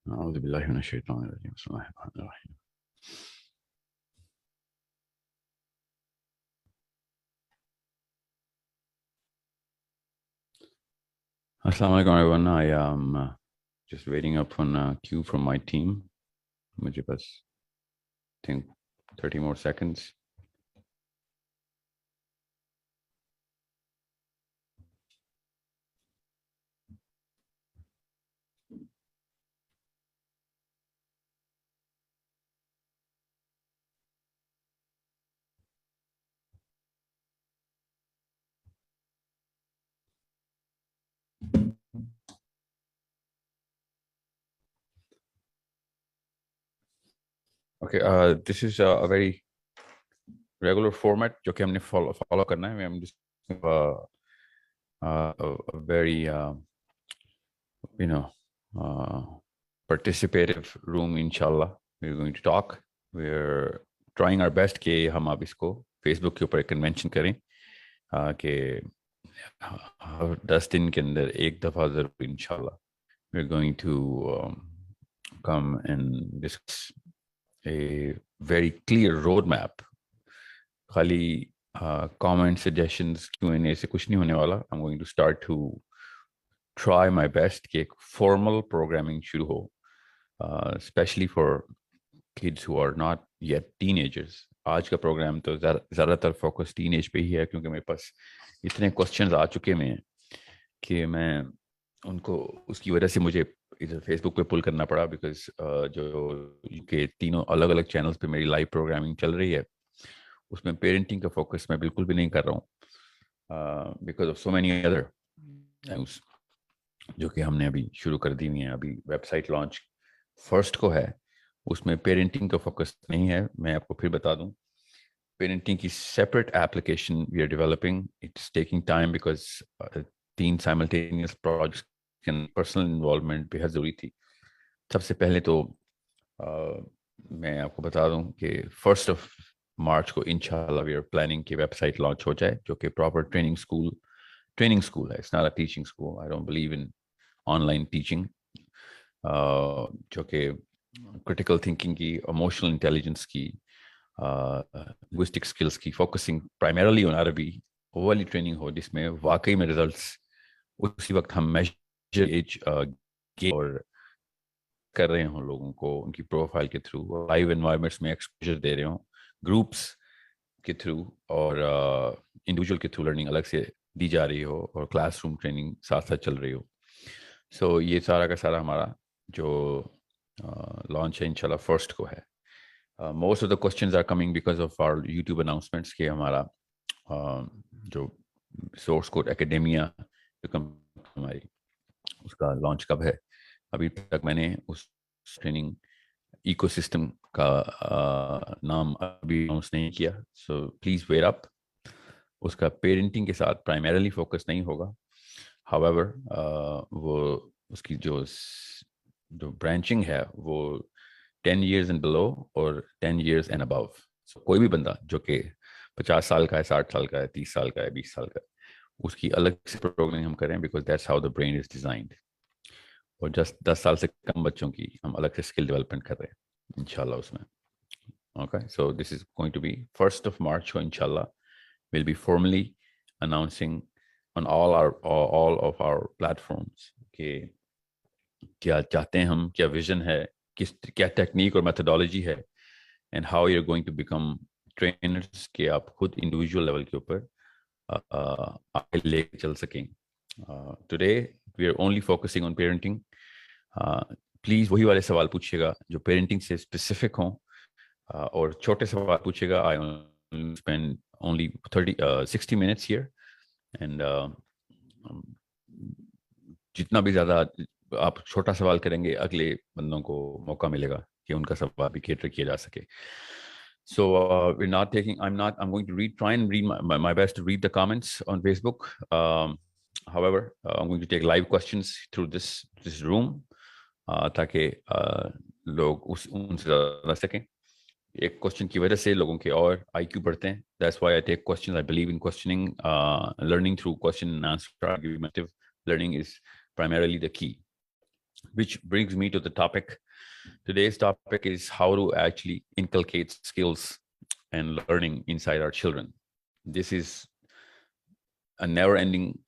أعوذ بالله من الشيطان الرجيم بسم الله الرحمن الرحيم. Assalamu alaikum everyone. I am just waiting up on a cue from my team. مجھے بس think 30 more seconds. Okay, this is a very regular format جو کہ ہم نے follow کرنا ہے. I'm just a very participative room inshallah. We're going to talk. We're trying our best کہ ہم اب اس کو فیس بک کے اوپر ایک کنونشن کریں کہ 10 دن کے اندر ایک دفعہ ضرور انشاءاللہ we're going to come and discuss a very clear road map. خالی comment suggestions Q&A سے کچھ نہیں ہونے والا. I'm going to start to try my best کہ ایک formal programming شروع ہو, especially for kids who are not yet teenagers. آج کا پروگرام تو زیادہ تر فوکس ٹین ایج پہ ہی ہے کیونکہ میرے پاس اتنے کوشچنز آ چکے میں کہ میں ان کو اس کی وجہ سے مجھے ادھر فیس بک پہ پل کرنا پڑا بیکاز جو کہ تینوں الگ الگ چینلز پہ میری لائیو پروگرامنگ چل رہی ہے اس میں پیرنٹنگ کا فوکس میں بالکل بھی نہیں کر رہا ہوں because of so many other جو کہ ہم نے ابھی شروع کر دی ہوئی ہیں. ابھی ویب سائٹ لانچ فرسٹ کو ہے, اس میں پیرنٹنگ کا فوکس نہیں ہے. میں آپ کو پھر بتا دوں پیرنٹنگ کی separate application we are developing. It's taking time because 3 simultaneous projects کے پرسنل انوالومنٹ بے حد ضروری تھی. سب سے پہلے تو میں آپ کو بتا دوں کہ 1 مارچ کو انشاءاللہ وی آر پلاننگ کہ ویب سائٹ لانچ ہو جائے جو کہ پراپر ٹریننگ اسکول ہے. It's not a teaching school. I don't believe in online teaching, جو کہ کرٹیکل تھنکنگ کی, ایموشنل انٹیلیجنس کی, لنگوسٹک اسکلس کی, فوکسنگ پرائمرلی آن عربی, وہ والی ٹریننگ ہو جس میں واقعی میں ریزلٹس اسی وقت ہم میجر ایج اور کر رہے ہوں لوگوں کو ان کی پروفائل کے تھرو, لائیو انوائرمنٹس میں ایکسپوجر دے رہے ہوں, گروپس کے تھرو اور انڈیویجول کے تھرو لرننگ الگ سے دی جا رہی ہو اور کلاس روم ٹریننگ ساتھ ساتھ چل رہی ہو. سو یہ سارا کا سارا ہمارا جو لانچ ہے انشاءاللہ 1 کو ہے. Most of the questions are coming because of our YouTube announcements کہ ہمارا جو سورس کوڈ اکیڈیمیا ہماری اس کا لانچ کب ہے. ابھی تک میں نے اس ٹریننگ ایکو سسٹم کا نام ابھی اناؤنس نہیں کیا. سو پلیز ویئر اپ. اس کا پیرنٹنگ کے ساتھ پرائمرلی فوکس نہیں ہوگا. however وہ اس کی جو برانچنگ ہے وہ 10 years and below اور 10 years and above. so کوئی بھی بندہ جو کہ 50 سال کا ہے, 60 سال کا ہے, 30 سال کا ہے, 20 سال کا ہے, اس کی الگ سے پروگرامنگ ہم کریں because that's how the brain is designed. اور جسٹ 10 سال سے کم بچوں کی ہم الگ سے اسکل ڈیولپمنٹ کر رہے ہیں انشاءاللہ اس میں. Okay, so this is going to be 1 March کو انشاءاللہ will be formally announcing on all of our platforms کہ کیا چاہتے ہیں ہم, کیا ویژن ہے, کیا ٹیکنیک اور میتھڈالوجی ہے, and how you are going to become trainers کہ آپ خود انڈیویجول لیول کے اوپر آگے لے کے چل سکیں. Today we are only focusing on parenting. Please وہی والے سوال پوچھیے گا جو پیرنٹنگ سے اسپیسیفک ہوں, اور چھوٹے سوال پوچھیے گا. I spend only 60 minutes here. And جتنا بھی زیادہ آپ چھوٹا سوال کریں گے اگلے بندوں کو موقع ملے گا کہ ان کا سوال بھی کیٹر کیا جا سکے. So we're not taking, I'm going to try and read my best to read the comments on Facebook. However, I'm going to take live questions through this room تاکہ لوگ ان سے زیادہ سکیں. ایک کوشچن کی وجہ سے لوگوں کے اور آئی کیو بڑھتے ہیں. That's why I take questions. I believe in questioning, learning through question and answer. Argumentative learning is primarily the key. which brings me to the topic. Today's topic is how to actually inculcate skills and learning inside our children. This is a never ending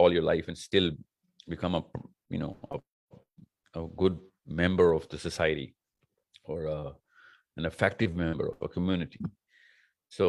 all your life and still become a good member of the society or an effective member of a community. So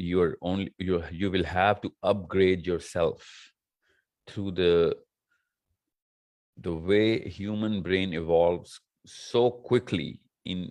you will have to upgrade yourself through the way human brain evolves so quickly in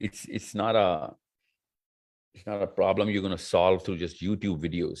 it's not a problem you're going to solve through just YouTube videos.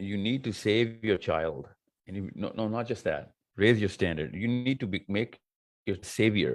you need to save your child, and no, not just that, raise your standard. You need to make your savior.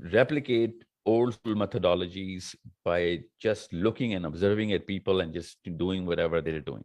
replicate old school methodologies by just looking and observing at people and just doing whatever they're doing.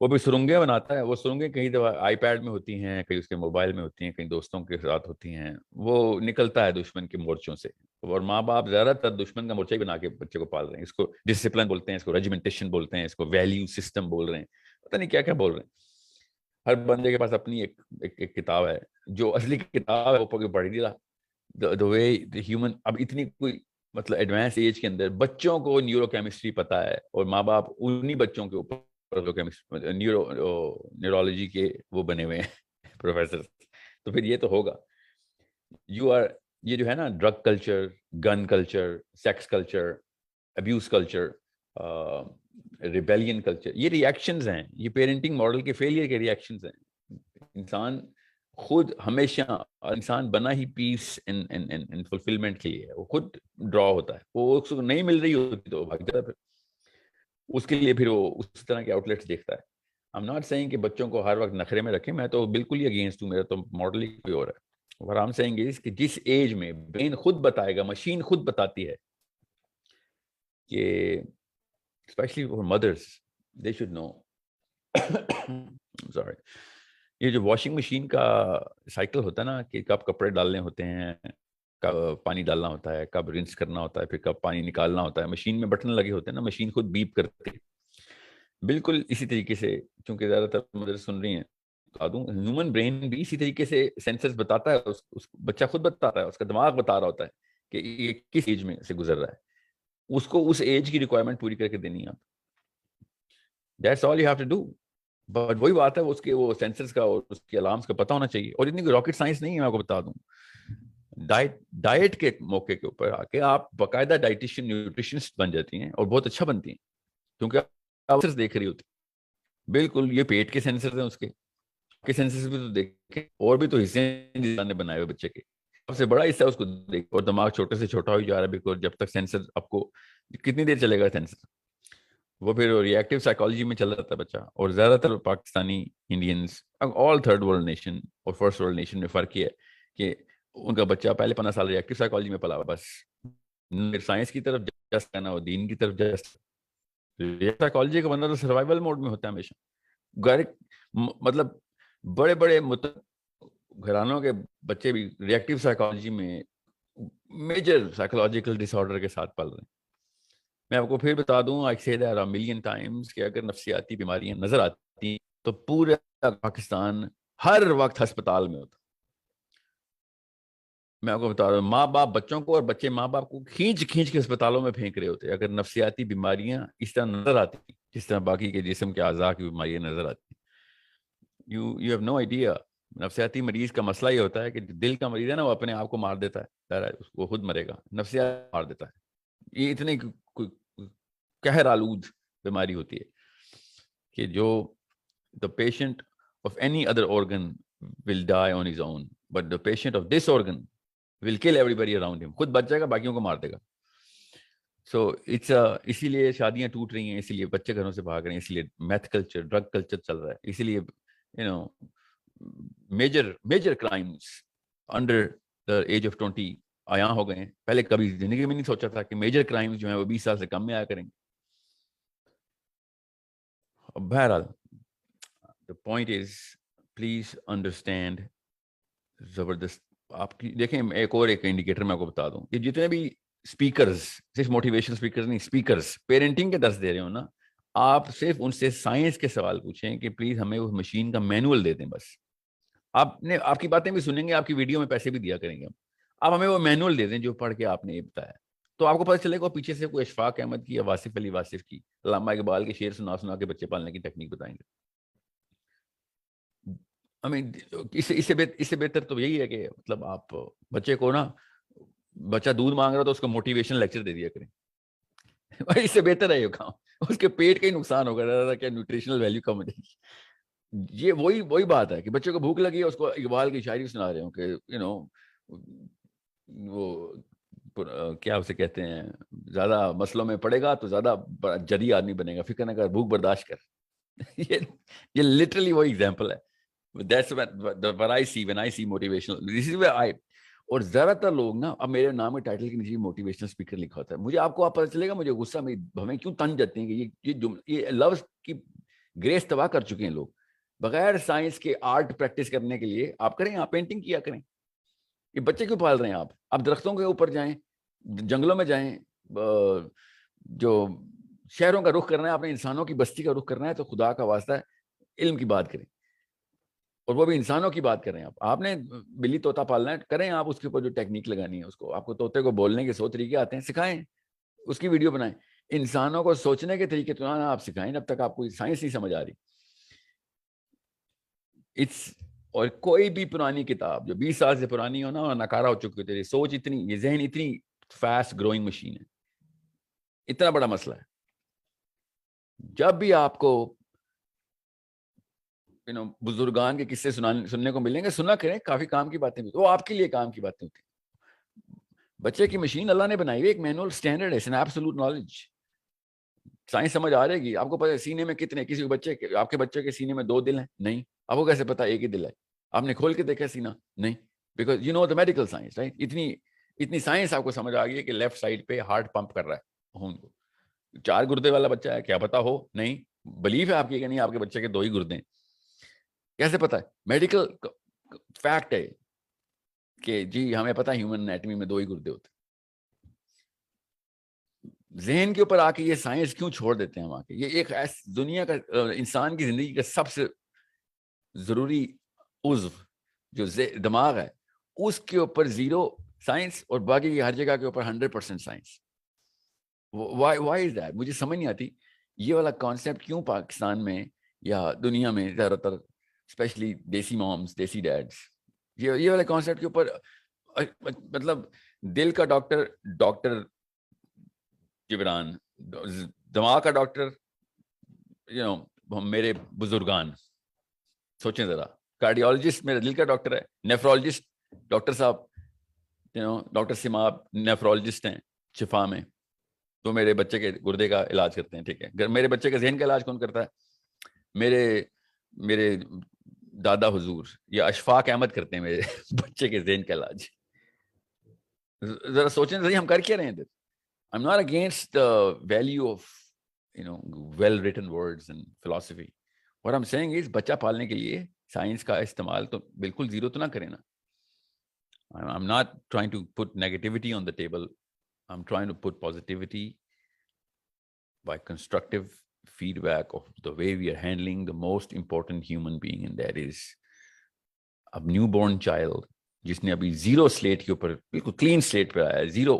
وہ بھی سرنگیں بناتا ہے. وہ سرنگیں کہیں دفعہ آئی paid میں ہوتی ہیں, کہیں اس کے موبائل میں ہوتی ہیں, کہیں دوستوں کے ساتھ ہوتی ہیں. وہ نکلتا ہے دشمن کے مورچوں سے, اور ماں باپ زیادہ تر دشمن کا مورچہ ہی بنا کے بچے کو پال رہے ہیں. اس کو ڈسپلن بولتے ہیں, اس کو ریجیمنٹیشن بولتے ہیں, اس کو ویلیو سسٹم بول رہے ہیں, پتہ نہیں کیا کیا بول رہے ہیں. ہر بندے کے پاس اپنی ایک کتاب ہے, جو اصلی کتاب ہے وہ پڑھ دیا. the way the human, اب اتنی کوئی مطلب ایڈوانس ایج کے اندر بچوں کو نیورو کیمسٹری پتا ہے, اور ماں باپ انہی بچوں کے اوپر نیورولوجی کے وہ بنے ہوئے ہیں پروفیسر. تو پھر یہ تو ہوگا. یہ جو ہے نا drug culture, gun culture, sex culture, abuse culture, rebellion culture, یہ ریئیکشنز ہیں, یہ پیرنٹنگ ماڈل کے فیلئر کے ریئیکشنز ہیں. انسان خود ہمیشہ, انسان بنا ہی پیس ان فلفلمنٹ کے لیے, وہ خود ڈرا ہوتا ہے. وہ اس کو نہیں مل رہی ہوتی تو بھاگ جاتا ہے, پھر اس کے لیے پھر وہ اس طرح کے آؤٹ لیٹس دیکھتا ہے. I'm not saying کہ بچوں کو ہر وقت نخرے میں رکھیں, میں تو بالکل ہی اگینسٹ ہوں, میرا تو ماڈل ہی کوئی اور ہے. What I'm saying is کہ جس ایج میں برین خود بتائے گا, مشین خود بتاتی ہے کہ especially for mothers, they should know. Sorry. یہ جو واشنگ مشین کا سائیکل ہوتا ہے نا, کہ کب کپڑے ڈالنے ہوتے ہیں, کب پانی ڈالنا ہوتا ہے, کب رنس کرنا ہوتا ہے, پھر کب پانی نکالنا ہوتا ہے, مشین میں بٹن لگے ہوتے ہیں نا, مشین خود بیپ کرتے ہیں. بالکل اسی طریقے سے, چونکہ زیادہ تر مدر سن رہی ہیں, بتا دوں ہیومن برین بھی اسی طریقے سے سینسرز بتاتا ہے, اس بچہ خود بتاتا ہے, اس کا دماغ بتا رہا ہوتا ہے کہ یہ کس ایج میں سے گزر رہا ہے. اس کو اس ایج کی ریکوائرمنٹ پوری کر کے دینی ہے. That's all you have to do. But وہی بات ہے, اس کے وہ سینسرز کا اور اس کے الارمز کا پتہ ہونا چاہیے. اور اتنی راکٹ سائنس نہیں ہے, میں آپ کو بتا دوں. ڈائٹ کے موقع کے اوپر آ کے آپ باقاعدہ ڈائٹیشین نیوٹریشنسٹ بن جاتی ہیں, اور بہت اچھا بنتی ہیں, کیونکہ آپ دیکھ رہی ہوتی. بالکل یہ پیٹ کے سینسرز ہیں, اس کے سینسرز بھی تو دیکھیں, اور بھی تو حصے نے بنائے ہوئے بچے کے. سب سے بڑا حصہ اس کو دیکھ, اور دماغ چھوٹے سے چھوٹا ہو جا رہا ہے, بیکاز جب تک سینسر آپ کو کتنی دیر چلے گا سینسر, وہ پھر ری ایکٹیو سائیکالوجی میں چل رہا تھا بچہ. اور زیادہ تر پاکستانی, انڈینس, آل تھرڈ ورلڈ نیشن اور فرسٹ ورلڈ نیشن میں فرق یہ ہے کہ ان کا بچہ پہلے 15 سال ری ایکٹیو سائیکالوجی میں پلا ہوا, بس سائنس کی طرف جسٹ کرنا ہو, دین کی طرف جسٹ. سائیکالوجی کا بندہ تو سروائیول موڈ میں ہوتا ہے ہمیشہ. مطلب بڑے بڑے گھرانوں کے بچے بھی ری ایکٹیو سائیکالوجی میں میجر سائیکولوجیکل ڈس آرڈر کے ساتھ پل رہے ہیں. میں آپ کو پھر بتا دوں, I say that a million times, کہ اگر نفسیاتی بیماریاں نظر آتی تو پورے پاکستان ہر وقت ہسپتال میں ہوتا. میں آپ کو بتا رہا ہوں, ماں باپ بچوں کو اور بچے ماں باپ کو کھینچ کے ہسپتالوں میں پھینک رہے ہوتے اگر نفسیاتی بیماریاں اس طرح نظر آتی جس طرح باقی کے جسم کے اعضاء کی بیماریاں نظر آتی. you have no idea. نفسیاتی مریض کا مسئلہ یہ ہوتا ہے کہ دل کا مریض ہے نا, وہ اپنے آپ کو مار دیتا ہے, وہ خود مرے گا, نفسیات مار دیتا ہے. یہ اتنے قہر آلود بیماری ہوتی ہے کہ جو the patient of any other organ will die on his own, but the patient of this organ will kill everybody around him. خود بچ جائے گا, باقیوں کو مار دے گا. سو اسی لیے شادیاں ٹوٹ رہی ہیں, اسی لیے بچے گھروں سے بھاگ رہے ہیں, اسی لیے میتھ کلچر, ڈرگ کلچر چل رہا ہے, اسی لیے major crimes under the age of 20 عیاں ہو گئے ہیں. پہلے کبھی زندگی میں نہیں سوچا تھا کہ میجر کرائمز جو ہیں وہ 20 سال سے کم میں آیا کریں گے. بہرحال the point is, please understand, زبردست. آپ کی دیکھیں, ایک انڈیکیٹر میں آپ کو بتا دوں, کہ جتنے بھی اسپیکرز, صرف موٹیویشنل اسپیکرز نہیں, اسپیکرز پیرنٹنگ کے درس دے رہے ہو نا, آپ صرف ان سے سائنس کے سوال پوچھیں کہ پلیز ہمیں اس مشین کا مینول دے دیں. بس آپ کی باتیں بھی سنیں گے, آپ کی ویڈیو میں پیسے بھی دیا کریں گے ہم, آپ ہمیں وہ مینول دے دیں جو پڑھ کے آپ نے یہ بتایا. تو آپ کو پتہ چلے گا پیچھے سے کوئی اشفاق احمد کی یا واصف علی واصف کی, علامہ اقبال کے شعر سنا کے بچے پالنے کی ٹیکنیک بتائیں گے. اس سے بہتر تو یہی ہے کہ مطلب آپ بچے کو نا, بچہ دودھ مانگ رہا تو اس کو موٹیویشن لیکچر دے دیا کریں. اس سے بہتر ہے یہ کام. اس کے پیٹ کا ہی نقصان ہوگا, کیا نیوٹریشنل ویلیو کم ہو جائے گی. یہ وہی بات ہے کہ بچے کو بھوک لگی ہے, اس کو اقبال کی شاعری سنا رہے ہوں کہ وہ کیا اسے کہتے ہیں, زیادہ مسئلوں میں پڑے گا تو زیادہ جدی آدمی بنے گا, فکر نہ کر, بھوک برداشت کر. یہ لٹرلی وہی ایگزامپل ہے. That's what I see when I see motivational. This is where اور زیادہ تر لوگ نا, اب میرے نام کے ٹائٹل کے نیچے موٹیویشنل اسپیکر لکھا ہوتا ہے. مجھے آپ کو پتہ چلے گا مجھے غصہ, ہمیں کیوں تن جاتے ہیں کہ یہ لفظ کی گریس تباہ کر چکے ہیں لوگ. بغیر سائنس کے آرٹ پریکٹس کرنے کے لیے آپ کریں, آپ پینٹنگ کیا کریں. یہ بچے کیوں پال رہے ہیں آپ درختوں کے اوپر جائیں, جنگلوں میں جائیں, جو شہروں کا رخ کرنا ہے, آپ نے انسانوں کی بستی کا رخ کرنا ہے, تو خدا کا واسطہ ہے علم کی بات کریں, اور وہ بھی انسانوں کی بات کریں. آپ نے بلی طوطا پالنا ہے, کریں آپ اس کے اوپر جو ٹیکنیک لگانی ہے اس کو. آپ کو طوطے کو بولنے کے 100 طریقے آتے ہیں, سکھائیں, اس کی ویڈیو بنائیں. انسانوں کو سوچنے کے طریقے تو نہ آپ سکھائیں جب تک آپ کو سائنس نہیں سمجھ آ رہی. اور کوئی بھی پرانی کتاب جو 20 سال سے پرانی ہو نا, اور ناکارہ ہو چکی ہو, تیری سوچ اتنی, یہ ذہن اتنی فاسٹ گروئنگ مشین ہے, اتنا بڑا مسئلہ ہے. جب بھی آپ کو بزرگان کے قصے سننے کو ملیں گے, سنا کریں, کافی کام کی باتیں, وہ آپ کے لیے کام کی باتیں ہوتی ہیں. بچے کی مشین اللہ نے بنائی ہوئی, ایک مینول سٹینڈرڈ ہے, ایبسولوٹ نالج. سائنس سمجھ آ رہے گی آپ کو. پتہ ہے سینے میں کتنے, کسی بچے کے, آپ کے بچے کے سینے میں 2 دل ہیں؟ نہیں. آپ کو کیسے پتا ایک ہی دل ہے؟ آپ نے کھول کے دیکھا سینہ؟ نہیں. Because you know the medical science, right. اتنی سائنس آپ کو سمجھ آ گئی ہے کہ لیفٹ سائڈ پہ ہارٹ پمپ کر رہا ہے خون کو. 4 گردے والا بچہ ہے, کیا پتا ہو؟ نہیں. بلیف ہے آپ کی کہ نہیں آپ کے بچے کے 2 ہی گردے ہیں. کیسے پتا ہے؟ میڈیکل فیکٹ ہے کہ جی ہمیں پتا ہیومن انیٹمی میں 2 ہی گردے ہوتے. ذہن کے اوپر آ کے یہ سائنس کیوں چھوڑ دیتے ہیں ہم آ کے؟ یہ ایک دنیا کا, انسان کی زندگی کا سب سے ضروری عضو جو دماغ ہے, اس کے اوپر 0 سائنس, اور باقی کی ہر جگہ کے اوپر 100% سائنس. Y is that? مجھے سمجھ نہیں آتی یہ والا کانسیپٹ کیوں پاکستان میں یا دنیا میں زیادہ تر, اسپیشلی دیسی مامس, دیسی ڈیڈس, یہ والے کانسیپٹ کے اوپر. مطلب دل کا ڈاکٹر جبران, دماغ کا ڈاکٹر میرے بزرگان. سوچیں ذرا, کارڈیولوجسٹ میرا دل کا ڈاکٹر ہے, نیفرولوجسٹ ڈاکٹر صاحب, ڈاکٹر سماب نیفرولوجسٹ ہیں شفا میں, تو میرے بچے کے گردے کا علاج کرتے ہیں. ٹھیک ہے, میرے بچے کے ذہن کا علاج کون کرتا ہے؟ میرے دادا حضور یا اشفاق احمد کرتے ہیں میرے بچے کے ذہن کا علاج. ذرا سوچیں صحیح, ہم کر کیا رہے ہیں ادھر؟ I'm not against the value of well written words and philosophy. What I'm saying is بچہ پالنے کے لیے سائنس کا استعمال تو بالکل 0 تو نہ کریں نا. I'm not trying to put negativity on the table. I'm trying to put positivity by constructive feedback of the way we are handling the most important human being, and that is a newborn child جس نے ابھی 0 slate کے اوپر, بالکل clean slate پہ آیا ہے, 0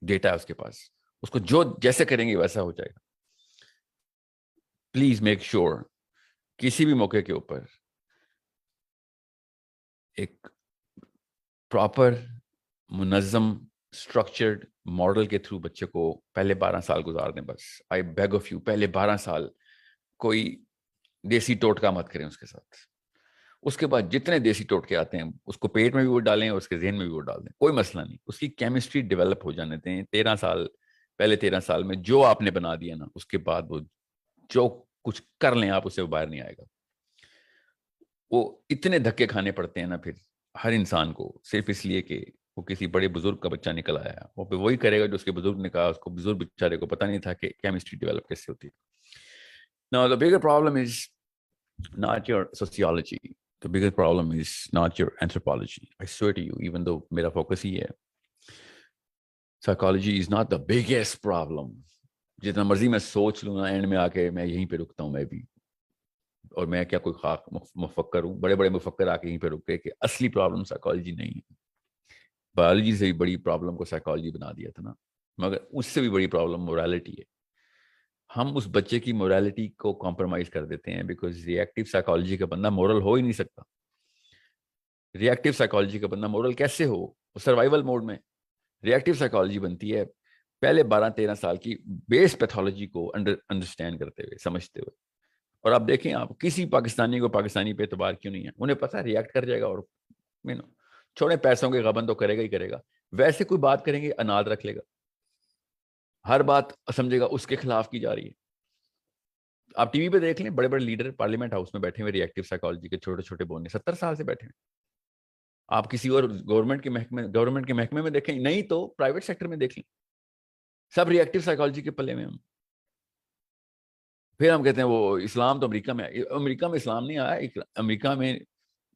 data ہے اس کے پاس, اس کو جو جیسے کریں گے ویسا ہو جائے گا. پلیز میک شیور کسی بھی موقع کے اوپر ایک پراپر منظم اسٹرکچرڈ ماڈل کے تھرو بچے کو پہلے 12 سال گزار دیں. بس آئی بیگ آف یو, پہلے 12 سال کوئی دیسی ٹوٹکا مت کریں اس کے ساتھ. اس کے بعد جتنے دیسی ٹوٹکے آتے ہیں اس کو پیٹ میں بھی وہ ڈالیں اور اس کے ذہن میں بھی وہ ڈال دیں, کوئی مسئلہ نہیں. اس کی کیمسٹری ڈیولپ ہو جانے دیں. 13 سال, پہلے 13 سال میں جو آپ نے بنا دیا نا, اس کے بعد وہ جو کچھ کر لیں آپ, اسے وہ باہر نہیں آئے گا. وہ اتنے دھکے کھانے پڑتے ہیں نا پھر ہر انسان کو, صرف اس لیے کہ وہ کسی بڑے بزرگ کا بچہ نکل آیا, وہ پھر وہی کرے گا جو اس کے بزرگ نے کہا. اس کو بزرگ بیچارے کو پتہ نہیں تھا کہ کیمسٹری ڈیولپ کیسے ہوتی ہے. Now the bigger problem is not your sociology. The biggest problem is not your anthropology. I swear to you, even though میرا focus ہی ہے, psychology is not the biggest problem. جتنا مرضی میں سوچ لوں نا, اینڈ میں آ کے میں یہیں پہ رکتا ہوں میں بھی, اور میں کیا کوئی خاک مفکر ہوں, بڑے بڑے مفکر آ کے یہیں پہ رک گئے کہ اصلی پرابلم سائیکالوجی نہیں ہے. بایولوجی سے بھی بڑی پرابلم کو سائیکالوجی بنا دیا تھا نا, مگر اس سے بھی بڑی پرابلم مورالٹی ہے. ہم اس بچے کی مورالٹی کو کمپرومائز کر دیتے ہیں, بیکاز ریئیکٹیو سائیکالوجی کا بندہ مورل ہو ہی نہیں سکتا. ریئیکٹیو سائیکالوجی کا بندہ مورل کیسے ہو؟ سروائیول موڈ میں. ریئیکٹیو سائیکالوجی بنتی ہے پہلے 12-13 سال کی بیس پیتھولوجی کو انڈرسٹینڈ کرتے ہوئے, سمجھتے ہوئے. اور آپ دیکھیں, آپ کسی پاکستانی کو پاکستانی پہ اعتبار کیوں نہیں ہے, انہیں پتا ریئیکٹ کر جائے گا, اور چھوڑے پیسوں کے غبن تو کرے گا ہی کرے گا. ویسے کوئی بات کریں گے اناد رکھ لے گا, ہر بات سمجھے گا اس کے خلاف کی جا رہی ہے. آپ ٹی وی پہ دیکھ لیں, بڑے بڑے لیڈر پارلیمنٹ ہاؤس میں بیٹھے ہوئے ریئیکٹیو سائیکالوجی کے چھوٹے چھوٹے بونے 70 سال سے بیٹھے ہیں. آپ کسی اور گورنمنٹ کے محکمے میں دیکھیں, نہیں تو پرائیویٹ سیکٹر میں دیکھ لیں, سب ریئیکٹیو سائیکالوجی کے پلے میں ہم. پھر ہم کہتے ہیں وہ اسلام تو امریکہ میں ہے. امریکہ میں اسلام نہیں آیا.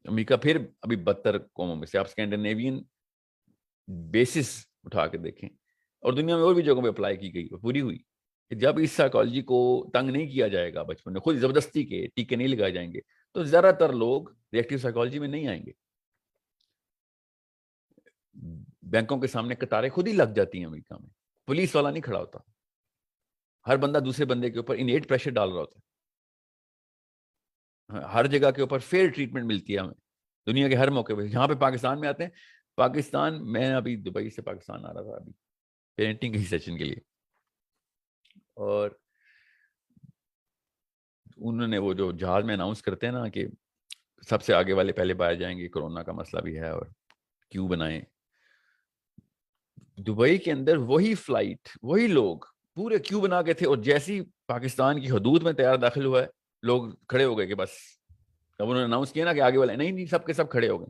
امریکہ پھر ابھی بدتر قوموں میں سے. آپ اسکینڈینیوین بیسس اٹھا کے دیکھیں, اور دنیا میں اور بھی جگہوں پہ اپلائی کی گئی, پوری ہوئی. جب اس سائیکالوجی کو تنگ نہیں کیا جائے گا بچپن میں, خود زبردستی کے ٹیکے نہیں لگائے جائیں گے, تو زیادہ تر لوگ ریئیکٹیو سائیکالوجی میں نہیں آئیں گے. بینکوں کے سامنے قطاریں خود ہی لگ جاتی ہیں امریکہ میں, پولیس والا نہیں کھڑا ہوتا, ہر بندہ دوسرے بندے کے اوپر انیٹ پریشر ڈال رہا ہوتا ہے. ہر جگہ کے اوپر فیئر ٹریٹمنٹ ملتی ہے ہمیں, دنیا کے ہر موقع پہ. یہاں پہ پاکستان میں آتے ہیں, پاکستان میں ابھی دبئی سے پاکستان آ رہا تھا ابھی پینٹنگ کی سیشن کے لیے, اور انہوں نے وہ جو جہاز میں اناؤنس کرتے ہیں نا کہ سب سے آگے والے پہلے پائے جائیں گے, کورونا کا مسئلہ بھی ہے اور کیوں بنائیں. دبئی کے اندر وہی فلائٹ وہی لوگ پورے کیو بنا کے تھے, اور جیسی پاکستان کی حدود میں تیار داخل ہوا ہے لوگ کھڑے ہو گئے کہ بس, اب انہوں نے اناؤنس کیا نا کہ آگے والے, نہیں سب کے سب کھڑے ہو گئے.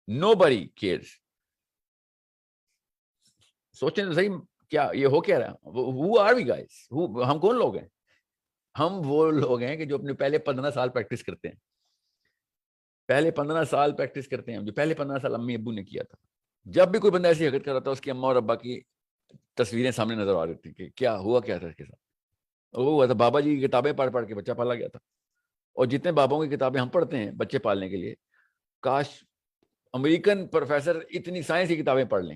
Nobody cares. سوچیں تو صحیح کیا یہ ہو کیا رہا ہے. Who are we guys? ہم کون لوگ ہیں؟ ہم وہ لوگ ہیں کہ جو اپنے پہلے 15 سال پریکٹس کرتے ہیں, پہلے 15 سال پریکٹس کرتے ہیں, جو پہلے 15 سال امی ابو نے کیا تھا. جب بھی کوئی بندہ ایسی حرکت کر رہا تھا, اس کی اماں اور ابا کی تصویریں سامنے نظر آ رہی تھی کہ کیا ہوا کیا تھا اس کے ساتھ. وہ ہوا تھا بابا جی کی کتابیں پڑھ پڑھ کے بچہ پالا گیا تھا. اور جتنے بابوں کی کتابیں ہم پڑھتے ہیں بچے پالنے کے لیے, کاش امریکن پروفیسر اتنی سائنس کی کتابیں پڑھ لیں,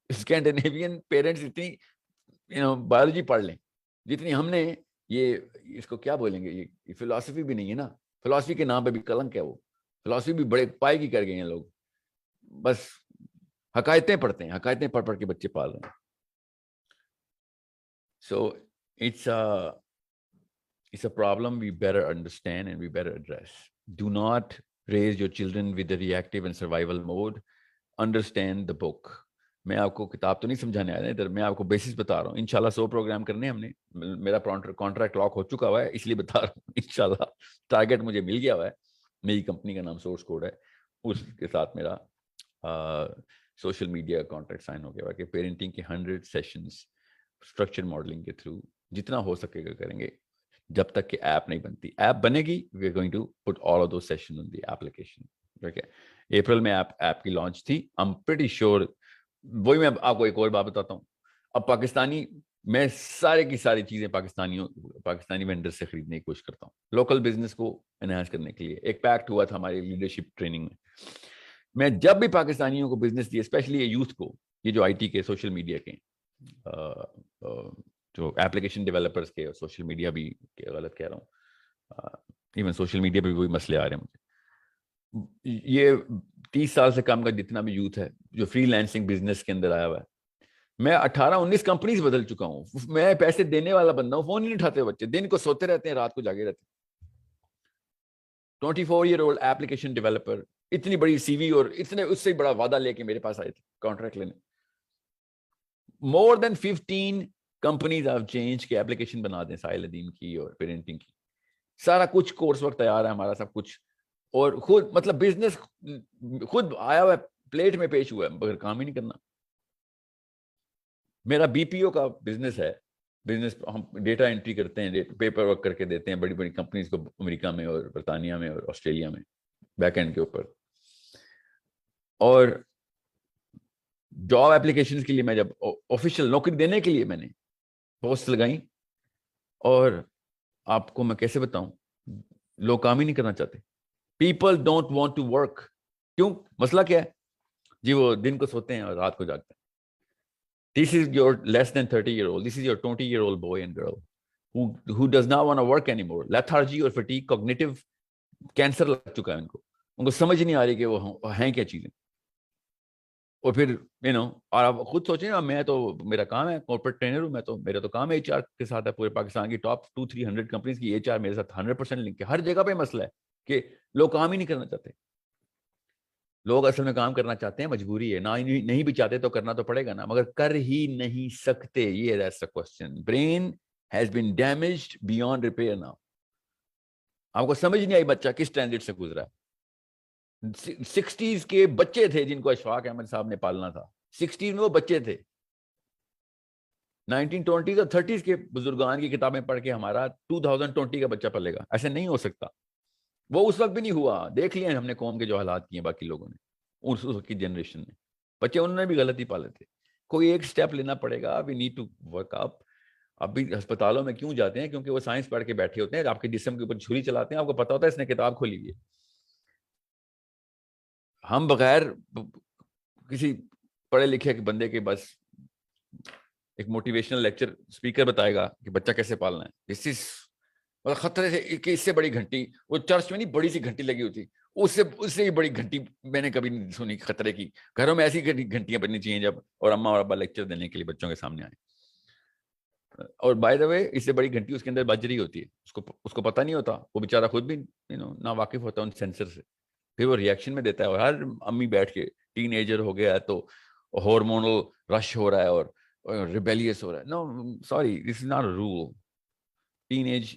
اسکینڈینیوین پیرنٹس اتنی بایولوجی پڑھ لیں جتنی ہم نے. یہ اس کو کیا بولیں گے, یہ فلسفی بھی نہیں ہے نا, فلسفی کے نام پہ بھی کلنک ہے. وہ فلسفی بھی بڑے پائے کی کر گئے ہیں لوگ, بس حقائقیں پڑھتے ہیں, حقائقیں پڑھ پڑھ کے بچے پال رہے ہیں. سو it's a problem we better understand and we better address. Do not raise your children with the reactive and survival mode. Understand the book. میں آپ کو کتاب تو نہیں سمجھانے آیا ادھر, میں آپ کو بیسس بتا رہا ہوں. انشاءاللہ 100 پروگرام کرنے ہم نے, میرا کانٹریکٹ لاک ہو چکا ہوا ہے, اس لیے بتا رہا ہوں. انشاءاللہ ٹارگیٹ مجھے مل گیا ہوا ہے, میری کمپنی کا نام سورس کوڈ ہے, اس کے ساتھ میرا سوشل میڈیا کانٹریکٹ سائن ہو گیا ہوا کہ پیرنٹنگ کے 100 سیشنز اسٹرکچر ماڈلنگ کے تھرو جتنا ہو سکے گا کریں گے, جب تک کہ ایپ نہیں بنتی. ایپ بنے گی, we are going to put all of those session on the application. ٹھیک ہے, اپریل میں ایپ کی لانچ تھی. آئی ایم پریٹی شیور, وہی میں آپ کو ایک اور بات بتاتا ہوں. اب پاکستانی, میں سارے کی ساری چیزیں پاکستانی وینڈر سے خریدنے کی کوشش کرتا ہوں, لوکل بزنس کو انہانس کرنے کے لیے. ایک پیکٹ ہوا تھا ہماری لیڈرشپ ٹریننگ میں, میں جب بھی پاکستانیوں کو بزنس دیے, اسپیشلی یوتھ کو, یہ جو آئی ٹی کے سوشل میڈیا کے جو ایپلیکیشن ڈیولپرس کے, سوشل میڈیا بھی غلط کہہ رہا ہوں, ایون سوشل میڈیا پہ بھی وہی مسئلے آ رہے ہیں مجھے. یہ 30 سال سے کم کا جتنا بھی یوتھ ہے جو فری لینسنگ بزنس کے اندر آیا ہوا ہے, میں 18-19 کمپنیز بدل چکا ہوں. میں پیسے دینے والا بندہ ہوں, فون نہیں اٹھاتے بچے, دن کو سوتے رہتے ہیں, رات کو جاگے رہتے ہیں. 24-year-old ایپلیکیشن ڈیولپر, اتنی بڑی سی وی, اور اتنے اس سے بڑا وعدہ لے کے میرے پاس آئے تھے کانٹریکٹ لینے. More than 15 companies have changed کہ ایپلیکیشن بنا دیں ساحل ندیم کی اور پیرنٹنگ کی. سارا کچھ کورس وقت تیار ہے ہمارا, سب کچھ, اور خود مطلب بزنس خود آیا ہوا ہے, پلیٹ میں پیش ہوا ہے, مگر کام ہی نہیں کرنا. میرا بی پی او کا بزنس ہے, بزنس ہم ڈیٹا انٹری کرتے ہیں, پیپر ورک کر کے دیتے ہیں بڑی بڑی کمپنیز کو, امریکہ میں اور برطانیہ میں اور آسٹریلیا میں, بیک اینڈ کے اوپر. اور جاب اپلیکیشن کے لیے میں جب آفیشیل نوکری دینے کے لیے میں نے پوسٹ لگائی, اور آپ کو میں کیسے بتاؤں, لوگ کام ہی نہیں کرنا چاہتے. People don't want to work. کیوں؟ مسئلہ کیا ہے جی؟ وہ دن کو سوتے ہیں اور رات کو جاگتے ہیں. This is your less than 30-year-old. This is your 20-year-old boy and girl who does not want to work anymore. Lethargy اور fatigue, cognitive کینسر لگ چکا ہے ان کو سمجھ نہیں آ رہی کہ وہ ہیں کیا چیزیں. اور پھر اور آپ خود سوچیں, میں تو, میرا کام ہے کارپوریٹ ٹرینر ہوں, میں تو, میرا تو کام ہے ایچ آر کے ساتھ ہے. پورے پاکستان کی ٹاپ 200-300 کمپنیز کی ایچ آر میرے ساتھ 100% لنک ہے. ہر جگہ پہ مسئلہ ہے کہ لوگ کام ہی نہیں کرنا چاہتے. لوگ اصل میں کام کرنا چاہتے ہیں, مجبوری ہے, نہیں بھی چاہتے تو کرنا تو پڑے گا نا, مگر کر ہی نہیں سکتے. یہ that's the question. Brain has been damaged beyond repair now. آپ کو سمجھ نہیں آئی بچہ کس ٹرانزٹ سے گزرا ہے. 60s کے بچے تھے جن کو اشفاق احمد صاحب نے پالنا تھا. 60s میں وہ بچے تھے, 1920s اور 30s کے بزرگان کی کتابیں پڑھ کے ہمارا 2020 کا بچہ پلے گا؟ ایسے نہیں ہو سکتا. وہ اس وقت بھی نہیں ہوا. دیکھ لیے ہم نے قوم کے جو حالات کیے باقی لوگوں نے اس وقت کی جنریشن نے. بچے انہوں نے بھی غلطی پالے تھے. کوئی ایک سٹیپ لینا پڑے گا. وی نیڈ ٹو ورک اپ. اب بھی ہسپتالوں میں کیوں جاتے ہیں؟ کیونکہ وہ سائنس پڑھ کے بیٹھے ہوتے ہیں, آپ کے جسم کے اوپر چھری چلاتے ہیں, آپ کو پتا ہوتا ہے اس نے کتاب کھولی ہوئی ہے. ہم بغیر کسی پڑھے لکھے کے بندے کے بس ایک موٹیویشنل لیکچر اسپیکر بتائے گا کہ بچہ کیسے پالنا ہے. دس از خطرے سے کہ اس سے بڑی گھنٹی وہ چرچ میں نہیں بڑی سی گھنٹی لگی ہوتی, اس سے بھی بڑی گھنٹی میں نے کبھی نہیں سنی خطرے کی. گھروں میں ایسی گھنٹیاں بجنی چاہیے جب اور اماں اور ابا لیکچر دینے کے لیے بچوں کے سامنے آئے. اور بائی دا وے اس سے بڑی گھنٹی اس کے اندر بج رہی ہوتی ہے, اس کو پتہ نہیں ہوتا, وہ بیچارہ خود بھی نا واقف ہوتا ہے ان سینسر سے, پھر وہ ریئیکشن میں دیتا ہے. اور ہر امی بیٹھ کے ٹین ایجر ہو گیا ہے تو ہارمونل رش ہو رہا ہے اور ریبیلیس ہو رہا ہے. No sorry, this is not a rule. Teenage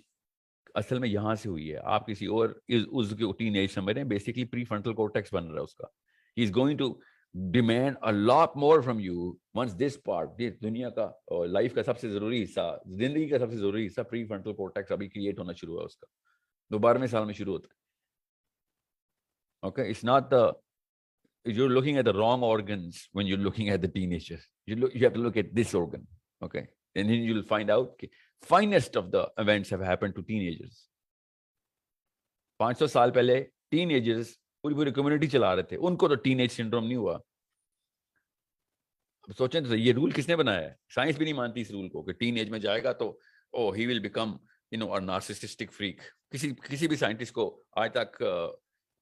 اصل میں یہاں سے ہوئی ہے. آپ کسی اور اس کے ٹین ایج سمجھ رہے ہیں, بیسکلی پری فرنٹل کورٹیکس بن رہا ہے اس کا. He is going to demand a lot more from you once this part, this دنیا کا اور لائف کا سب سے ضروری حصہ, زندگی کا سب سے ضروری حصہ پری فرنٹل کورٹیکس ابھی کریٹ ہونا شروع ہوا اس کا. 12ویں سال میں شروع ہوتا ہے. Okay, it's not you're looking at the wrong organs when you're looking at the teenagers. You have to look at this organ. Okay, and then you'll find out the finest of the events have happened to teenagers. 500 سال پہلے ten agers پوری community چلا رہے تھے, ان کو تو teen age syndrome نہیں ہوا. سوچیں تو یہ رول کس نے بنایا ہے؟ سائنس بھی نہیں مانتی اس رول کو کہ ٹین ایج میں جائے گا تو ہی ول بیکم نارسسٹک فریک. کسی بھی سائنٹسٹ کو آج تک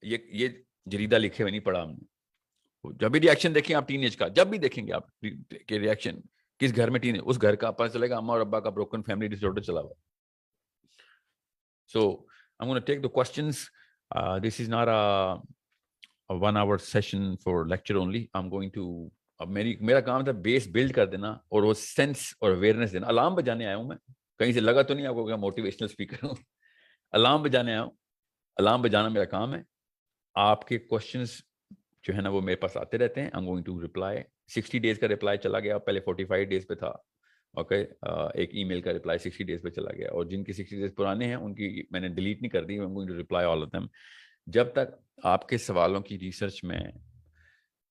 یہ جریدہ لکھے ہوئے نہیں پڑھا ہم نے. جب بھی ریئیکشن دیکھیں آپ ٹین ایج کا, جب بھی دیکھیں گے آپ کہ ریئیکشن کس گھر میں ٹین ایج, اس گھر کا پتہ چلے گا اما اور ابا کا بروکن فیملی ڈس آرڈر چلا ہوا. سو I'm going to take the questions. This is not a 1 hour session for lecture only. I'm going to اب میرا کام تھا بیس بلڈ کر دینا اور وہ سینس اور اویئرنیس دینا. الارم بجانے آیا ہوں میں, کہیں سے لگا تو نہیں آپ کو کہ موٹیویشنل اسپیکر ہوں. الارم بجانے آیا ہوں. الارم بجانا میرا کام ہے. آپ کے کوشچنس جو ہے نا وہ میرے پاس آتے رہتے ہیں. I'm going to reply. 60 days کا رپلائی چلا گیا, پہلے 45 days پہ تھا. اوکے, ایک ای میل کا رپلائی 60 days پہ چلا گیا, اور جن کی 60 days پرانے ہیں ان کی میں نے ڈیلیٹ نہیں کر دی. I'm going to reply all of them. جب تک آپ کے سوالوں کی ریسرچ میں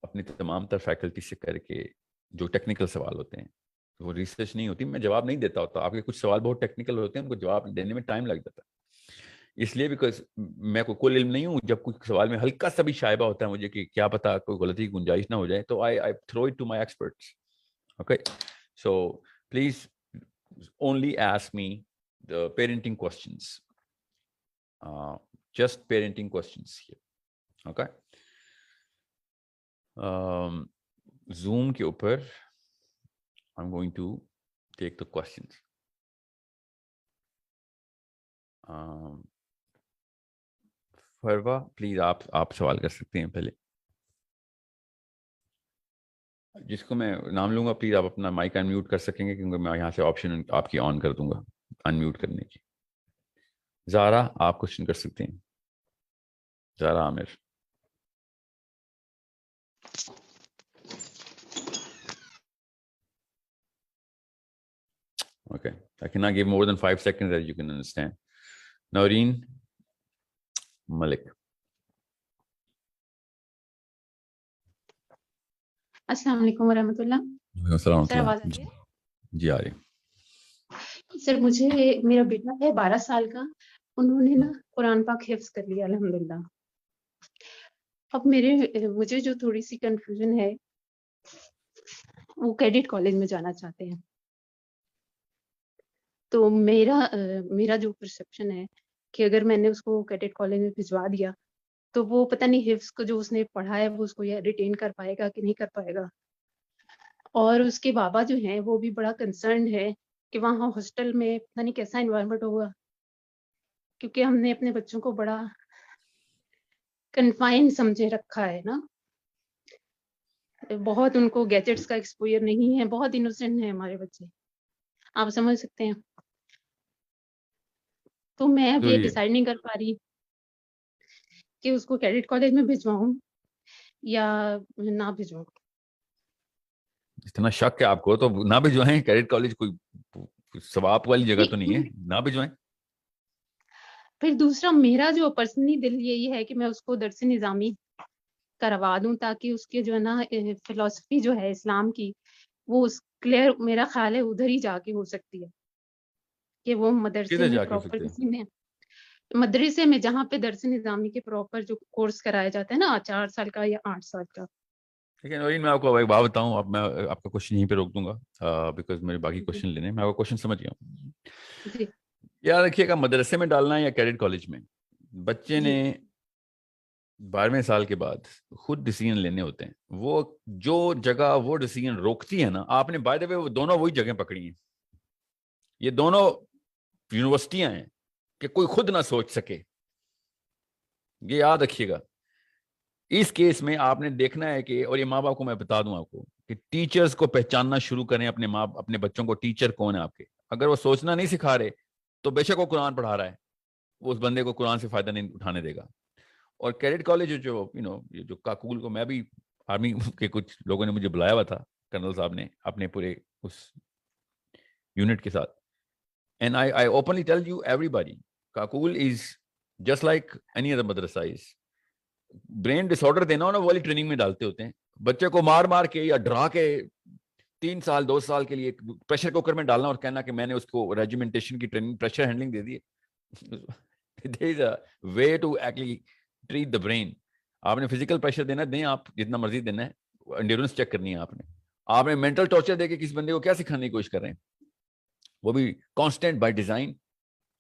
اپنی تمام تر فیکلٹی سے کر کے, جو ٹیکنیکل سوال ہوتے ہیں وہ ریسرچ نہیں ہوتی, میں جواب نہیں دیتا ہوتا. آپ کے کچھ سوال بہت ٹیکنیکل ہوتے ہیں, ان کو جواب دینے میں ٹائم لگ جاتا ہے. اس لیے بیکاز میں کوئی کل علم نہیں ہوں, جب کوئی سوال میں ہلکا سا بھی شائبہ ہوتا ہے مجھے کہ کیا پتا کوئی غلطی کی گنجائش نہ ہو جائے, تو I throw it to my experts. Okay, so please only ask me the parenting questions, just parenting questions here. Okay, Zoom کے اوپر I'm going to take the questions. Farwa please آپ سوال کر سکتے ہیں. پہلے جس کو میں نام لوں گا پلیز آپ اپنا مائک ان میوٹ کر سکیں گے, کیونکہ میں یہاں سے آپشن آپ کی آن کر دوں گا ان میوٹ کرنے کی. زارا آپ کوشچن کر سکتے ہیں. زارا عامر. Okay, I cannot give more than 5 seconds as you can understand. Naureen Malik. السلام علیکم ورحمۃ اللہ. السلام سر آواز آ رہی ہے؟ جی آ رہی. سر مجھے میرا بیٹا ہے 12 سال کا, انہوں نے نا قرآن پاک حفظ کر لیا الحمدللہ. اب مجھے جو تھوڑی سی کنفیوژن ہے, وہ کیڈٹ کالج میں جانا چاہتے ہیں. تو میرا جو پرسپشن ہے کہ اگر میں نے اس کو کیڈٹ کالج میں بھجوا دیا تو وہ پتہ نہیں حفظ کو جو اس نے پڑھا ہے وہ اس کو ریٹین کر پائے گا کہ نہیں کر پائے گا. اور اس کے بابا جو ہیں وہ بھی بڑا کنسرنڈ ہے کہ وہاں ہاسٹل میں پتہ نہیں کیسا انوائرمنٹ ہوگا, کیونکہ ہم نے اپنے بچوں کو بڑا کنفائن سمجھے رکھا ہے نا, بہت ان کو گیجٹس کا ایکسپوئر نہیں ہے, بہت انوسینٹ ہیں ہمارے بچے, آپ سمجھ سکتے ہیں. تو میں اب یہ ڈیسائیڈ نہیں کر پا رہی کہ اس کو کیڈٹ کالج میں بھجواؤں یا نہ بھجواؤں. اتنا شک ہے آپ کو تو نہ بھجوائیں کیڈٹ کالج، کوئی ثواب والی جگہ تو نہیں ہے، نہ بھجوائیں. پھر دوسرا میرا جو پرسنلی دل یہی ہے کہ میں اس کو درس نظامی کروا دوں تاکہ اس کے جو ہے نا فلسفی جو ہے اسلام کی وہ کلیئر میرا خیال ہے ادھر ہی جا کے ہو سکتی ہے کہ وہ مدرسے کدھر میں جا کے ہو پراپر سکتے ہیں؟ کسی میں مدرسے میں جہاں پہ درس نظامی کے پراپر جو کورس کرایا جاتا ہے نا 4 سال کا یا 8 سال کا. ٹھیک ہے نورین، میں آپ کو ایک بات بتاؤں، اب میں آپ کا کوشچن یہیں پہ روک دوں گا بیکاز میرے باقی جی کوشچن لینے ہیں. میں آپ کا کوشچن سمجھ گیا ہوں. جی یاد رکھیے گا مدرسے میں ڈالنا ہے یا کیڈٹ کالج میں، بچے نے جی 12ویں سال کے بعد خود ڈیسیژن لینے ہوتے ہیں. وہ جو جگہ وہ ڈیسیژن روکتی ہے نا، آپ نے بائی دا وے وہ دونوں وہی جگہیں پکڑی ہیں. یہ دونوں یونیورسٹیاں ہیں کہ کوئی خود نہ سوچ سکے. یہ یاد رکھیے گا. اس کیس میں آپ نے دیکھنا ہے کہ، اور یہ ماں باپ کو میں بتا دوں آپ کو کہ ٹیچرز کو پہچاننا شروع کریں، اپنے بچوں کو ٹیچر کون ہے آپ کے. اگر وہ سوچنا نہیں سکھا رہے تو بے شک وہ قرآن پڑھا رہا ہے، وہ اس بندے کو قرآن سے فائدہ نہیں اٹھانے دے گا. اور کیڈٹ کالج جو یہ جو کاکول کو، میں بھی آرمی کے کچھ لوگوں نے مجھے بلایا ہوا تھا، کرنل صاحب نے اپنے پورے اس یونٹ کے ساتھ. And I openly tell you everybody, Kakul is just like any other madrasa is. Brain disorder دینا ہو نا، وہ والی ٹریننگ میں ڈالتے ہوتے ہیں. بچے کو مار مار کے یا ڈرا کے 3 سال 2 سال کے لیے پریشر کوکر میں ڈالنا اور کہنا کہ میں نے اس کو ریجیمنٹیشن کی training, pressure handling they the. There is a way to actually treat the brain. آپ نے فزیکل پریشر دینا دیں، آپ جتنا مرضی دینا ہے، انڈیورنس چیک کرنی ہے آپ نے مینٹل ٹارچر دے کے کسی بندے کو کیا سکھانے کی کوشش کر رہے ہیں، وہ بھی کانسٹینٹ بائی ڈیزائن.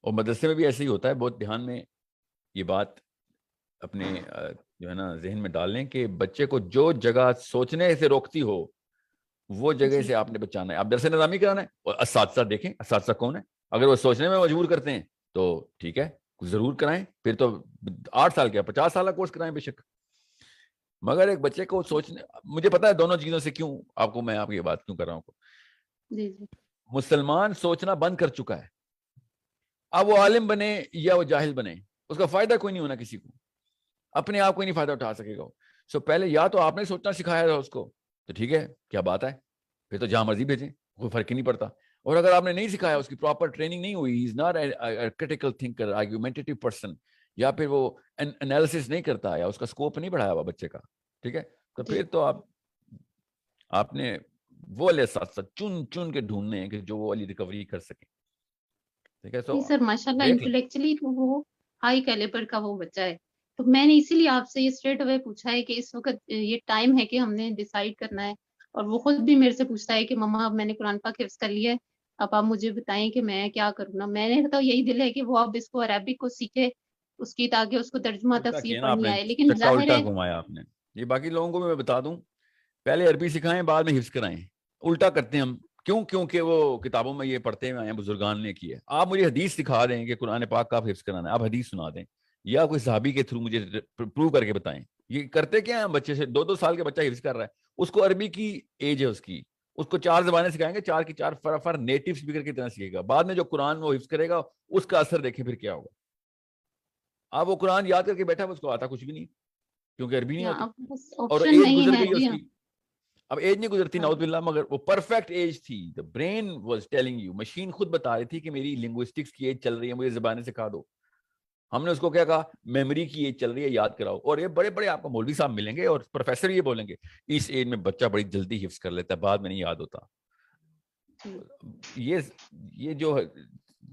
اور مدرسے میں بھی ایسے ہی ہوتا ہے. بہت دھیان میں یہ بات اپنے جو ہے نا ذہن میں ڈال لیں کہ بچے کو جو جگہ سوچنے سے روکتی ہو وہ جگہ سے آپ نے بچانا ہے. آپ درس نظامی کرانا ہے اور اساتذہ دیکھیں اساتذہ کون ہے. اگر وہ سوچنے میں مجبور کرتے ہیں تو ٹھیک ہے ضرور کرائیں، پھر تو 8 سال کا 50 سال کا کورس کرائیں بے شک. مگر ایک بچے کو سوچنے، مجھے پتا ہے دونوں چیزوں سے کیوں آپ کو میں آپ کی یہ بات کیوں کر رہا ہوں. جی جی مسلمان سوچنا بند کر چکا ہے. اب وہ عالم بنے یا وہ جاہل بنے، اس کا فائدہ کوئی نہیں ہونا کسی کو، اپنے آپ کو ہی نہیں فائدہ اٹھا سکے گا. سو پہلے یا تو آپ نے سوچنا سکھایا تھا اس کو تو ٹھیک ہے، کیا بات ہے، پھر تو جہاں مرضی بھیجیں، کوئی فرق ہی نہیں پڑتا. اور اگر آپ نے نہیں سکھایا، اس کی پراپر ٹریننگ نہیں ہوئی، is not critical thinker, argumentative person, یا پھر وہ انالیسس نہیں کرتا یا اس کا اسکوپ نہیں بڑھایا ہوا بچے کا، ٹھیک ہے، تو جی پھر تو آپ نے وہ والے ساتھ ساتھ چن چن کے ڈھونڈنے ہیں کہ جو وہ والی ریکوری کر سکیں. ٹھیک ہے، نہیں سو سر ماشاء اللہ دیکھ لیں. انٹلیکچولی تو وہ ہائی کیلیبر کا وہ بچہ ہے. تو میں نے اسی لیے آپ سے یہ اسٹریٹ اوے پوچھا ہے کہ اس وقت یہ ٹائم ہے کہ ہم نے ڈیسائیڈ کرنا ہے. اور وہ خود بھی میرے سے پوچھتا ہے کہ مما اب میں نے قرآن پاک حفظ کر لیا ہے، اب آپ مجھے بتائیں کہ میں کیا کروں نا. میں نے تو یہی دل ہے کہ وہ اب اس کو عربک کو سیکھے اس کی، تاکہ اس کو ترجمہ الٹا تفسیر کیا نا آپ پڑھنی نے، آئے. لیکن چکا ظاہر الٹا ہے گھمایا آپ نے. یہ باقی لوگوں کو بھی میں بتا دوں، پہلے عربی سکھائیں بعد میں حفظ کرائیں. الٹا کرتے ہیں ہم. کیوں؟ کیونکہ وہ کتابوں میں یہ پڑھتے ہوئے آئے ہیں، بزرگان نے کی ہے. آپ مجھے حدیث سکھا دیں کہ قرآن پاک کا آپ حفظ کرانا ہے، آپ حدیث سنا دیں یا کوئی صحابی کے تھرو مجھے پروو کر کے بتائیں. یہ کرتے کیا ہیں بچے سے؟ 2 سال کے بچہ حفظ کر رہا ہے، اس کو عربی کی ایج ہے اس کو 4 زبانیں سکھائیں گے، 4 کی 4 فر نیٹو اسپیکر کی طرح سیکھے گا. بعد میں جو قرآن وہ حفظ کرے گا اس کا اثر دیکھیں پھر کیا ہوگا. آپ وہ قرآن یاد کر کے بیٹھا، اس کو آتا کچھ بھی نہیں کیونکہ عربی نہیں آتی، اب بس اور آپشن ایج نہیں گزر ہے گئی ہے اس جی. کی. اب ایج نہیں گزرتی ہاں نعوذ باللہ، مگر وہ پرفیکٹ ایج تھی. The brain was telling you, machine خود بتا رہی تھی کہ میری لنگوسٹکس کی ایج چل رہی ہے، مجھے زبانیں سکھا دو. ہم نے اس کو کیا کہا؟ میموری کی ایج چل رہی ہے، یاد کراؤ. اور یہ بڑے بڑے آپ کو مولوی صاحب ملیں گے اور پروفیسر یہ بولیں گے اس ایج میں بچہ بڑی جلدی حفظ کر لیتا ہے، بعد میں نہیں یاد ہوتا. یہ جو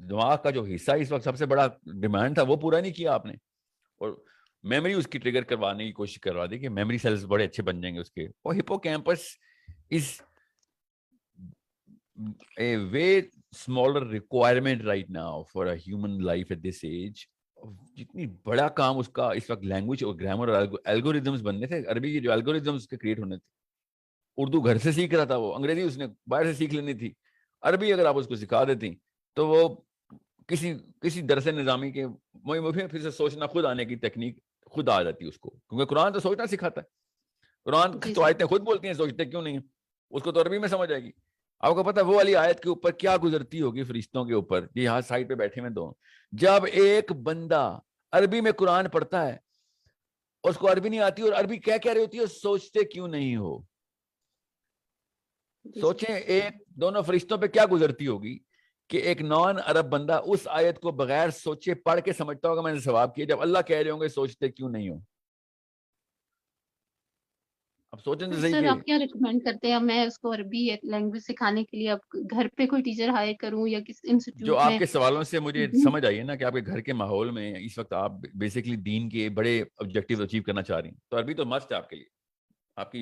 دماغ کا جو حصہ اس وقت سب سے بڑا ڈیمانڈ تھا وہ پورا نہیں کیا آپ نے. اور میموری اس کی ٹریگر کروانے کی کوشش کروا دی کہ میموری سیلز بڑے اچھے بن جائیں گے اس کے. اور hippocampus is a way smaller requirement right now for a human life at this age. جتنی بڑا کام اس کا اس وقت لینگویج اور گرامر اور الگوریدمس بننے تھے. عربی کی جو الگوریدمس کے کریٹ ہونے تھے، اردو گھر سے سیکھ رہا تھا وہ، انگریزی اس نے باہر سے سیکھ لینی تھی. عربی اگر آپ اس کو سکھا دیتی تو وہ کسی درس نظامی کے پھر سے سوچنا خود آنے کی تکنیک خود آ جاتی اس کو، کیونکہ قرآن تو سوچنا سکھاتا ہے. قرآن جی تو سر آیتیں خود بولتی ہیں، سوچتے کیوں نہیں ہیں؟ اس کو تو عربی میں سمجھ آئے گی. آپ کو پتا وہ والی آیت کے اوپر کیا گزرتی ہوگی فرشتوں کے اوپر، یہ یہاں سائڈ پہ بیٹھے میں دو. جب ایک بندہ عربی میں قرآن پڑھتا ہے، اس کو عربی نہیں آتی اور عربی کیا کہہ رہی ہوتی ہے، سوچتے کیوں نہیں ہو؟ سوچیں ایک دونوں فرشتوں پہ کیا گزرتی ہوگی کہ ایک نان عرب بندہ اس آیت کو بغیر سوچے پڑھ کے سمجھتا ہوگا میں نے ثواب کیا، جب اللہ کہہ رہے ہوں گے سوچتے کیوں نہیں ہو؟ اب سوچیں تو صحیح سر کہ آپ کیا ریکمینڈ کرتے ہیں، میں اس کو عربی لینگویج سکھانے کے لیے اب گھر پہ کوئی ٹیچر ہائر کروں یا کس جو انسٹیٹیوٹ آپ میں؟ کے سوالوں سے مجھے سمجھ آئی ہے نا کہ آپ کے گھر کے ماحول میں اس وقت آپ بیسکلی دین کے بڑے آبجیکٹیو اچیو کرنا چاہ رہی ہیں، تو عربی تو مست ہے آپ کے لیے، آپ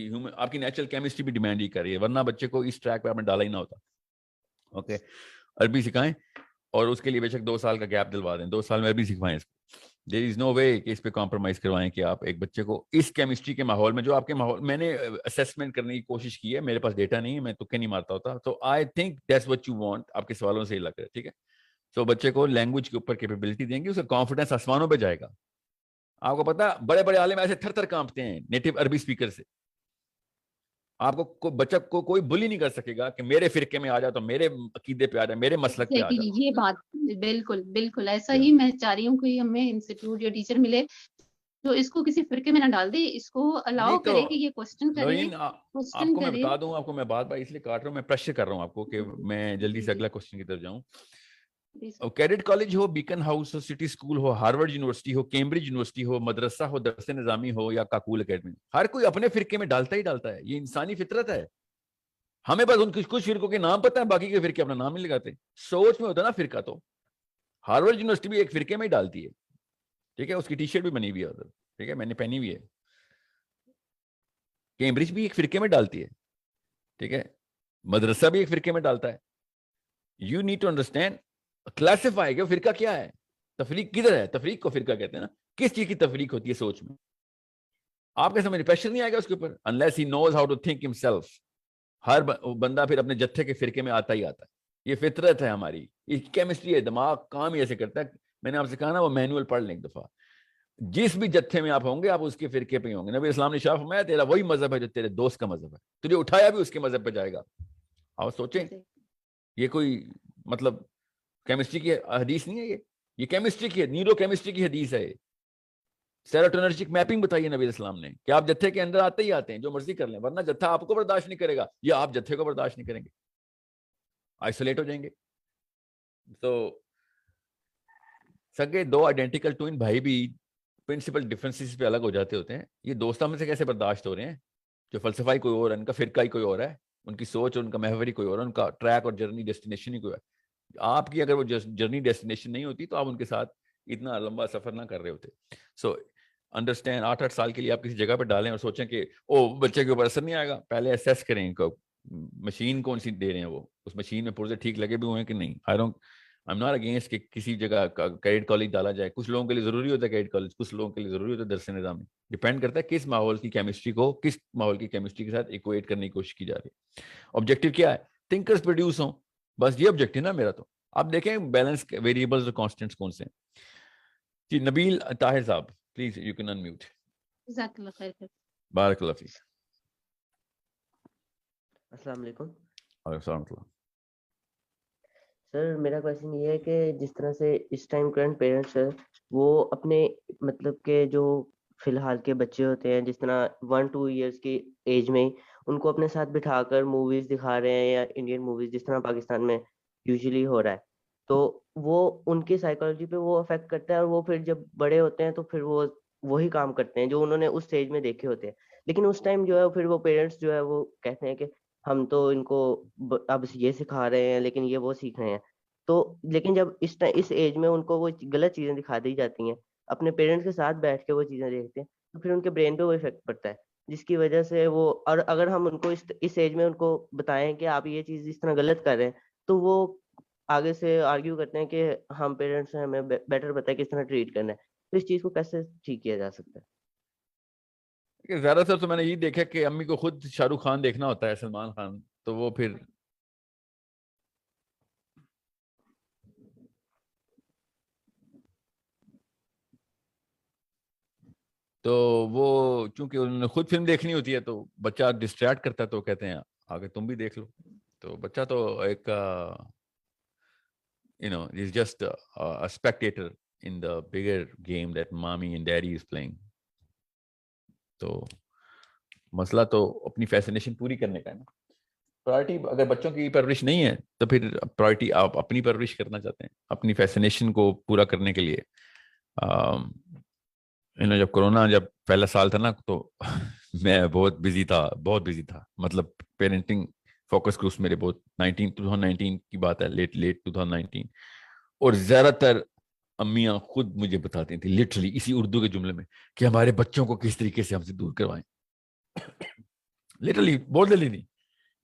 کی نیچرل کیمسٹری بھی ڈیمانڈ ہی کر رہی ہے، ورنہ بچے کو اس ٹریک پہ آپ نے ڈالا ہی نہ ہوتا۔ اوکے، عربی سکھائیں، اور اس کے لیے بے شک 2 سال کا گیپ دلوا دیں، 2 سال میں عربی سکھوائیں اس کو۔ دیر از نو وے کہ اس پہ کمپرومائز کروائیں کہ آپ ایک بچے کو اس کیمسٹری کے ماحول میں، جو آپ کے ماحول میں نے اسیسمنٹ کرنے کی کوشش کی ہے، میرے پاس ڈیٹا نہیں ہے، میں تکے نہیں مارتا ہوتا، تو I think that's what you want, آپ کے سوالوں سے ہی لگ رہا ہے، ٹھیک ہے؟ تو بچے کو لینگویج کے اوپر کیپیبلٹی دیں گے، اس کا کانفیڈنس آسمانوں پہ جائے گا۔ آپ کو پتا بڑے بڑے عالم ایسے تھر تھر کانپتے ہیں نیٹو عربی اسپیکر سے، آپ کو بچہ کو کوئی بلی نہیں کر سکے گا کہ میرے فرقے میں آ جا، تو میرے عقیدے پہ آ جا، میرے مسلک پہ آ جا۔ یہ بات بالکل بالکل ایسا ہی میں چاہ رہی ہوں، کوئی ہمیں انسٹیٹیوٹ یا ٹیچر ملے تو اس کو کسی فرقے میں نہ ڈال دے، اس کو نہیں الاؤ تو کرے کہ یہ کوسچن کرے، لوئین آپ کوسچن کو میں کرے۔ بتا دوں، آپ کو میں بات اس لیے کاٹ رہا ہوں، میں پریشر کر رہا ہوں آپ کو کہ میں جلدی سے اگلا کوسچن کی طرف جاؤں۔ کیڈٹ کالج ہو، بیکن ہاؤس ہو، سٹی اسکول ہو، ہارورڈ یونیورسٹی ہو، کیمبرج یونیورسٹی ہو، مدرسہ ہو، درس نظامی ہو، یا کاکول اکیڈمی، ہر کوئی اپنے فرقے میں ڈالتا ہی ڈالتا ہے، یہ انسانی فطرت ہے۔ ہمیں بس ان کچھ فرقوں کے نام پتہ ہے، باقی کے فرقے اپنا نام نہیں لگاتے۔ سوچ میں ہوتا ہے نا فرقہ، تو ہارورڈ یونیورسٹی بھی ایک فرقے میں ہی ڈالتی ہے، ٹھیک ہے؟ اس کی ٹی شرٹ بھی بنی ہوئی ہے ادھر، ٹھیک ہے، میں نے پہنی ہوئی ہے۔ کیمبرج بھی ایک فرقے میں ڈالتی ہے، ٹھیک ہے، مدرسہ بھی ایک فرقے میں ڈالتا ہے۔ You need to understand, classify کہ فرقہ کیا ہے، تفریق کدھر ہے، تفریق کو فرقہ کہتے ہیں نا، کس چیز کی تفریق ہوتی ہے سوچ میں؟ آپ کے سمجھ پریشر نہیں آئے گا اس کے اوپر unless he knows how to think himself۔ ہر بندہ پھر اپنے جتھے کے فرقے میں آتا ہی آتا ہے، یہ فطرت ہے ہماری، یہ کیمسٹری ہے، دماغ کام ہی ایسے کرتا ہے۔ میں نے آپ سے کہا نا وہ مینول پڑھ لیں ایک دفعہ، جس بھی جتھے میں آپ ہوں گے آپ اس کے فرقے پہ ہی ہوں گے۔ نبی اسلام نے شاف فرمایا تیرا وہی مذہب ہے جو تیرے دوست کا مذہب ہے، تجھے اٹھایا بھی اس کے مذہب پہ جائے گا۔ آپ سوچیں، یہ کوئی مطلب کیمسٹری کی حدیث نہیں ہے، یہ کیمسٹری کی، نیورو کیمسٹری کی حدیث ہے۔ سیروٹونرجک میپنگ بتائیے نبی اسلام نے کہ آپ جتھے کے اندر آتے ہی آتے ہیں، جو مرضی کر لیں، ورنہ جتھا آپ کو برداشت نہیں کرے گا یا آپ جتھے کو برداشت نہیں کریں گے، آئسولیٹ ہو جائیں گے۔ تو سگے دو آئیڈینٹیکل ٹوئن بھائی بھی پرنسپل ڈفرینسز پہ الگ ہو جاتے ہوتے ہیں، یہ دوستوں میں سے کیسے برداشت ہو رہے ہیں؟ جو فلسفہ ہی کوئی اور ہے، ان کا فرقہ ہی کوئی اور ہے، ان کی سوچ اور ان کا محور ہی کوئی اور ہے، ان کا ٹریک اور جرنی ڈیسٹینیشن ہی کوئی ہے۔ آپ کی اگر وہ جرنی ڈیسٹینیشن نہیں ہوتی تو آپ ان کے ساتھ اتنا لمبا سفر نہ کر رہے ہوتے۔ سو انڈرسٹینڈ، 8 سال کے لیے آپ کسی جگہ پہ ڈالیں اور سوچیں کہ او بچے کے اوپر اثر نہیں آئے گا، پہلے اسیس کریں مشین کون سی دے رہے ہیں، وہ اس مشین میں پرزے ٹھیک لگے بھی ہوئے ہیں کہ نہیں۔ I'm not against کہ کسی جگہ کیڈٹ کالج ڈالا جائے، کچھ لوگوں کے لیے ضروری ہوتا ہے کیڈٹ کالج، کچھ لوگوں کے لیے ضروری ہوتا ہے درس نظامی، ڈیپینڈ کرتا ہے کس ماحول کی کیمسٹری کو کس ماحول کی کیمسٹری کے ساتھ ایکویٹ کرنے کی کوشش کی جا رہی ہے۔ آبجیکٹیو کیا ہے؟ تھنکرز پروڈیوس ہوں، بس یہ آبجیکٹیو نا میرا۔ تو آپ دیکھیں بیلنس ویریبلز اور کانسٹنٹس کون سے ہیں۔ جی نبیل طاہر صاحب پلیز یو کین انمیوٹ۔ جزاک اللہ خیر۔ بارک اللہ فیک۔ السلام علیکم۔ وعلیکم السلام ورحمۃ اللہ۔ سر میرا کویشچن یہ ہے کہ جس طرح سے اس ٹائم کرنٹ پیرنٹس ہے وہ اپنے مطلب کہ جو فی الحال کے بچے ہوتے ہیں جس طرح 1-2 ایئرس کی ایج میں ان کو اپنے ساتھ بٹھا کر موویز دکھا رہے ہیں، یا انڈین موویز جس طرح پاکستان میں یوزلی ہو رہا ہے، تو وہ ان کی سائیکالوجی پہ وہ افیکٹ کرتا ہے، اور وہ پھر جب بڑے ہوتے ہیں تو پھر وہ وہی کام کرتے ہیں جو انہوں نے اس اسٹیج میں دیکھے ہوتے ہیں۔ لیکن اس ٹائم جو ہے پھر وہ پیرنٹس جو ہے وہ کہتے ہیں کہ ہم تو ان کو اب یہ سکھا رہے ہیں لیکن یہ وہ سیکھ رہے ہیں، تو لیکن جب اس ایج میں ان کو وہ غلط چیزیں دکھا دی جاتی ہیں، اپنے پیرنٹس کے ساتھ بیٹھ کے وہ چیزیں دیکھتے ہیں، تو پھر ان کے برین پہ وہ افیکٹ پڑتا ہے، جس کی وجہ سے وہ، اور اگر ہم ان کو اس ایج میں ان کو بتائیں کہ آپ یہ چیز اس طرح غلط کر رہے ہیں، تو وہ آگے سے آرگیو کرتے ہیں کہ ہم پیرنٹس ہیں، ہمیں بیٹر پتہ ہے کس طرح ٹریٹ کرنا ہے۔ تو اس چیز کو کیسے ٹھیک کیا جا سکتا ہے؟ زیادہ تر تو میں نے یہ دیکھا کہ امی کو خود شاہ رخ خان دیکھنا ہوتا ہے، سلمان خان، تو وہ پھر تو وہ چونکہ انہوں نے خود فلم دیکھنی ہوتی ہے تو بچہ ڈسٹریکٹ کرتا ہے، تو کہتے ہیں آگے تم بھی دیکھ لو، تو بچہ تو ایک is just a spectator in the bigger game that mommy and daddy is playing۔ تو مسئلہ تو اپنی فیسنیشن پوری کرنے کا ہے نا۔ پرائرٹی اگر بچوں کی پرورش نہیں ہے تو پھر پرائرٹی آپ اپنی پرورش کرنا چاہتے ہیں اپنی فیسنیشن کو پورا کرنے کے لیے. جب کورونا جب پہلا سال تھا نا تو میں بہت بزی تھا مطلب پیرنٹنگ فوکس گروپس میرے بہت 2019 کی بات ہے, لیٹ 2019, اور زیادہ تر امیاں خود مجھے بتاتی تھیں لٹرلی اسی اردو کے جملے میں کہ ہمارے بچوں کو کس طریقے سے ہم سے دور کروائیں. لٹرلی بول دلی نہیں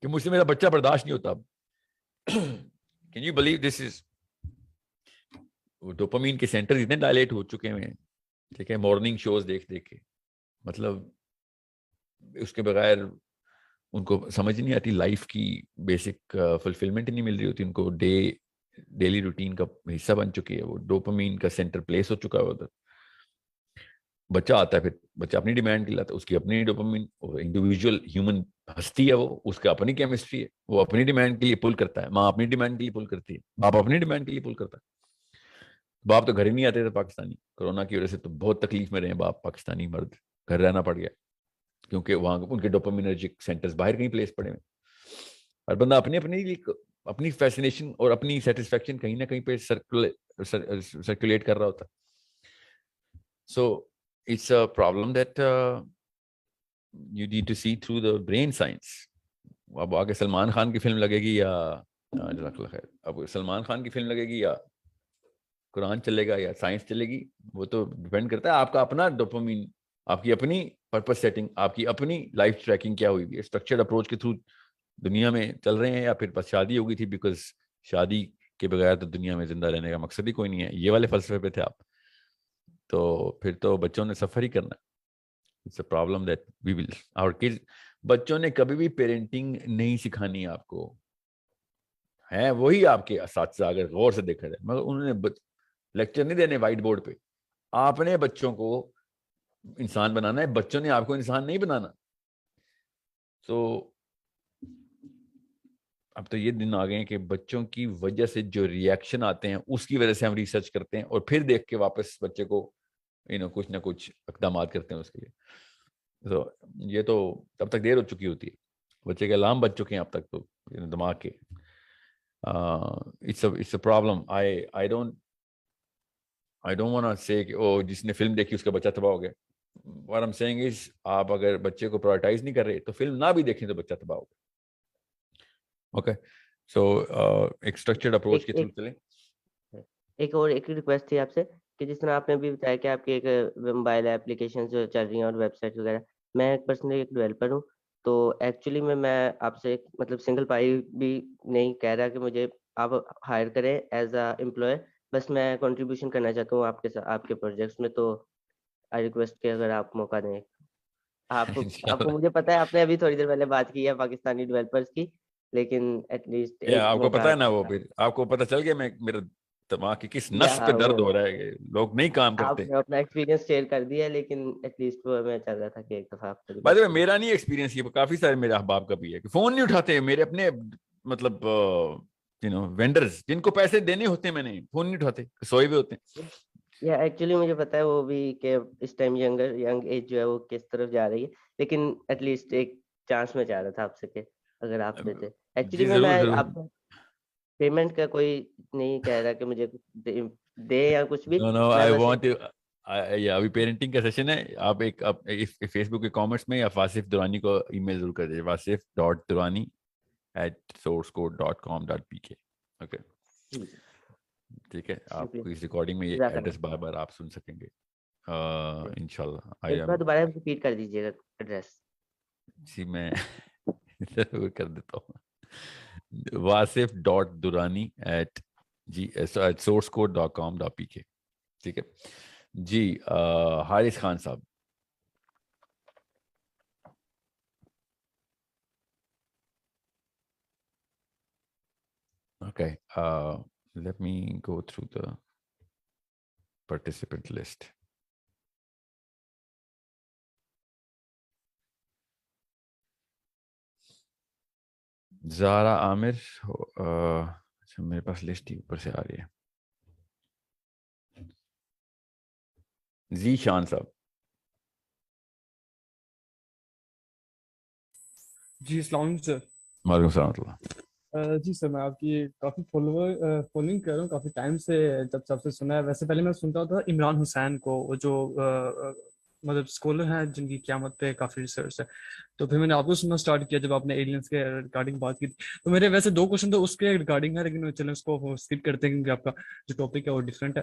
کہ مجھ سے میرا بچہ برداشت نہیں ہوتا اب. Can you believe this is, dopamine کے سینٹر اتنے ڈائلیٹ ہو چکے ہیں, ٹھیک ہے, مارننگ شوز دیکھ کے, مطلب اس کے بغیر ان کو سمجھ نہیں آتی لائف کی بیسک فلفلمنٹ نہیں مل رہی ہوتی ان کو. ڈیلی روٹین کا حصہ بن چکی ہے وہ, ڈوپامین کا سینٹر پلیس ہو چکا ہے ادھر. بچہ آتا ہے, پھر بچہ اپنی ڈیمانڈ کے لاتا ہے, اس کی اپنی ڈوپامین, انڈیویجول ہیومن ہستی ہے وہ, اس کا اپنی کیمسٹری ہے, وہ اپنی ڈیمانڈ کے لیے پل کرتا ہے, ماں اپنی ڈیمانڈ کے لیے پل کرتی ہے, باپ اپنی ڈیمانڈ کے لیے پل کرتا ہے. باپ تو گھر ہی نہیں آتے تھے پاکستانی, کورونا کی وجہ سے تو بہت تکلیف میں رہے باپ پاکستانی مرد, گھر رہنا پڑ گیا کیونکہ وہاں ان کے ڈوپامینرجک سینٹرز باہر کہیں پلیس پڑے ہوئے. اور بندہ اپنی فیسنیشن اور اپنی سیٹسفیکشن کہیں نہ کہیں پہ سرکولیٹ کر رہا ہوتا. So it's a problem that you need to see through the brain science. اب آگے سلمان خان کی فلم لگے گی یا جزاک اللہ خیر, اب سلمان خان کی فلم لگے گی یا قرآن چلے گا یا سائنس چلے گی, وہ تو ڈیپینڈ کرتا ہے آپ کا اپنا ڈوپامین, آپ کی اپنی پرپس سیٹنگ, آپ کی اپنی لائف ٹریکنگ کیا ہوئی ہے. اسٹرکچرڈ اپروچ کے تھرو دنیا میں چل رہے ہیں یا پھر بس شادی ہو گئی تھی بیکاز شادی کے بغیر تو دنیا میں زندہ رہنے کا مقصد ہی کوئی نہیں ہے, یہ والے فلسفے پہ تھے آپ, تو پھر تو بچوں نے سفر ہی کرنا. It's a problem that we will our kids. بچوں نے کبھی بھی پیرنٹنگ نہیں سکھانی آپ کو, ہے وہی آپ کے اساتذہ اگر غور سے دیکھا جائے, مگر انہوں نے لیکچر نہیں دینے وائٹ بورڈ پہ. آپ نے بچوں کو انسان بنانا ہے, بچوں نے آپ کو انسان نہیں بنانا. تو اب تو یہ دن آ گئے ہیں کہ بچوں کی وجہ سے جو ریئیکشن آتے ہیں اس کی وجہ سے ہم ریسرچ کرتے ہیں اور پھر دیکھ کے واپس بچے کو کچھ نہ کچھ اقدامات کرتے ہیں اس کے لیے. تو یہ تو تب تک دیر ہو چکی ہوتی ہے, بچے کے الارم بج چکے ہیں اب تک تو دماغ کے. it's a problem. I don't want to say کہ جس نے فلم دیکھی اس کا بچہ تباہ ہو گیا. What I'm saying is آپ اگر بچے کو پرائورٹائز نہیں کر رہے تو فلم نہ بھی دیکھیں تو بچہ تباہ ہو گیا. اوکے, سو ایک اسٹرکچرڈ اپروچ کے تھرو چلیں. ایک ریکویسٹ تھی آپ سے کہ جس طرح آپ نے بھی بتایا کہ آپ کی ایک موبائل اپلیکیشن جو چل رہی ہیں اور ویب سائٹ وغیرہ, میں پرسنلی ایک ڈیولپر ہوں. تو ایکچولی میں آپ سے مطلب سنگل پائی بھی نہیں کہہ رہا کہ مجھے آپ ہائر کریں ایز اے امپلائر, بس میں کنٹریبیوشن کرنا چاہتا ہوں آپ کے پروجیکٹس میں. تو آئی ریکویسٹ کہ اگر آپ موقع دیں. آپ کو مجھے پتا ہے آپ نے ابھی تھوڑی دیر پہلے بات کی ہے پاکستانی ڈیولپرز کی, لیکن ایٹ لیسٹ آپ کو پتا ہے نا, وہ پھر آپ کو پتا چل گیا میرا دماغ کی کس نس پہ درد ہو رہا ہے, لوگ نہیں کام کرتے. آپ نے اپنا ایکسپیرینس شیئر کر دیا, لیکن ایٹ لیسٹ میں چل رہا تھا کہ ایک دفعہ آپ بائی دا وے میرا نہیں ایکسپیرینس, یہ کافی سارے میرے احباب کا بھی ہے کہ فون نہیں اٹھاتے میرے اپنے مطلب وینڈرز جن کو پیسے دینے ہوتے ہیں, میں نے فون نہیں اٹھاتے, سوئے ہوئے ہوتے ہیں. یا ایکچولی مجھے پتا ہے وہ بھی کہ اس ٹائم ینگ ایج جو ہے وہ کس طرف جا رہی ہے, لیکن ایٹ لیسٹ ایک چانس میں چاہ رہا تھا آپ سے کہ اگر آپ دیتے. ایکچولی میں آپ کو پیمنٹ کا کوئی نہیں کہہ رہا کہ مجھے دے یا کچھ بھی. ابھی پیرنٹنگ کا سیشن ہے, آپ ایک فیس بک کے کامنٹس میں یا واصف درانی کو ای میل ضرور کر دیجیے, wasif.durani@sourcecode.com.pk. اوکے ٹھیک ہے, آپ کو اس ریکارڈنگ میں یہ ایڈریس بار بار آپ سن سکیں گے انشاءاللہ. دوبارہ ریپیٹ کر دیجیے گا ایڈریس. جی میں ضرور کر دیتا ہوں, wasif.durani@sourcecode.com.pk. ٹھیک ہے جی. حارث خان صاحب, okay, let me go through the participant list. زارا عامر, اچھا میرے پاس لسٹ ہی اوپر سے آ رہی ہے. زی شان صاحب, جی السلام علیکم سر. وعلیکم السلام ورحمۃ اللہ. جی سر، میں آپ کی کافی فالوئنگ کر رہا ہوں کافی ٹائم سے، جب سب سے سنا ہے. ویسے پہلے میں سنتا تھا عمران حسین کو، وہ جو مطلب اسکالر ہیں جن کی قیامت پہ کافی ریسرچ ہے. تو پھر میں نے آپ کو سننا اسٹارٹ کیا جب آپ نے ایلینس کے ریگارڈنگ بات کی تھی. تو میرے ویسے 2 کوشچن تو اس کے ریگارڈنگ ہے، لیکن چلیں اس کو اسکپ کرتے ہیں کیونکہ آپ کا جو ٹاپک ہے وہ ڈفرینٹ ہے.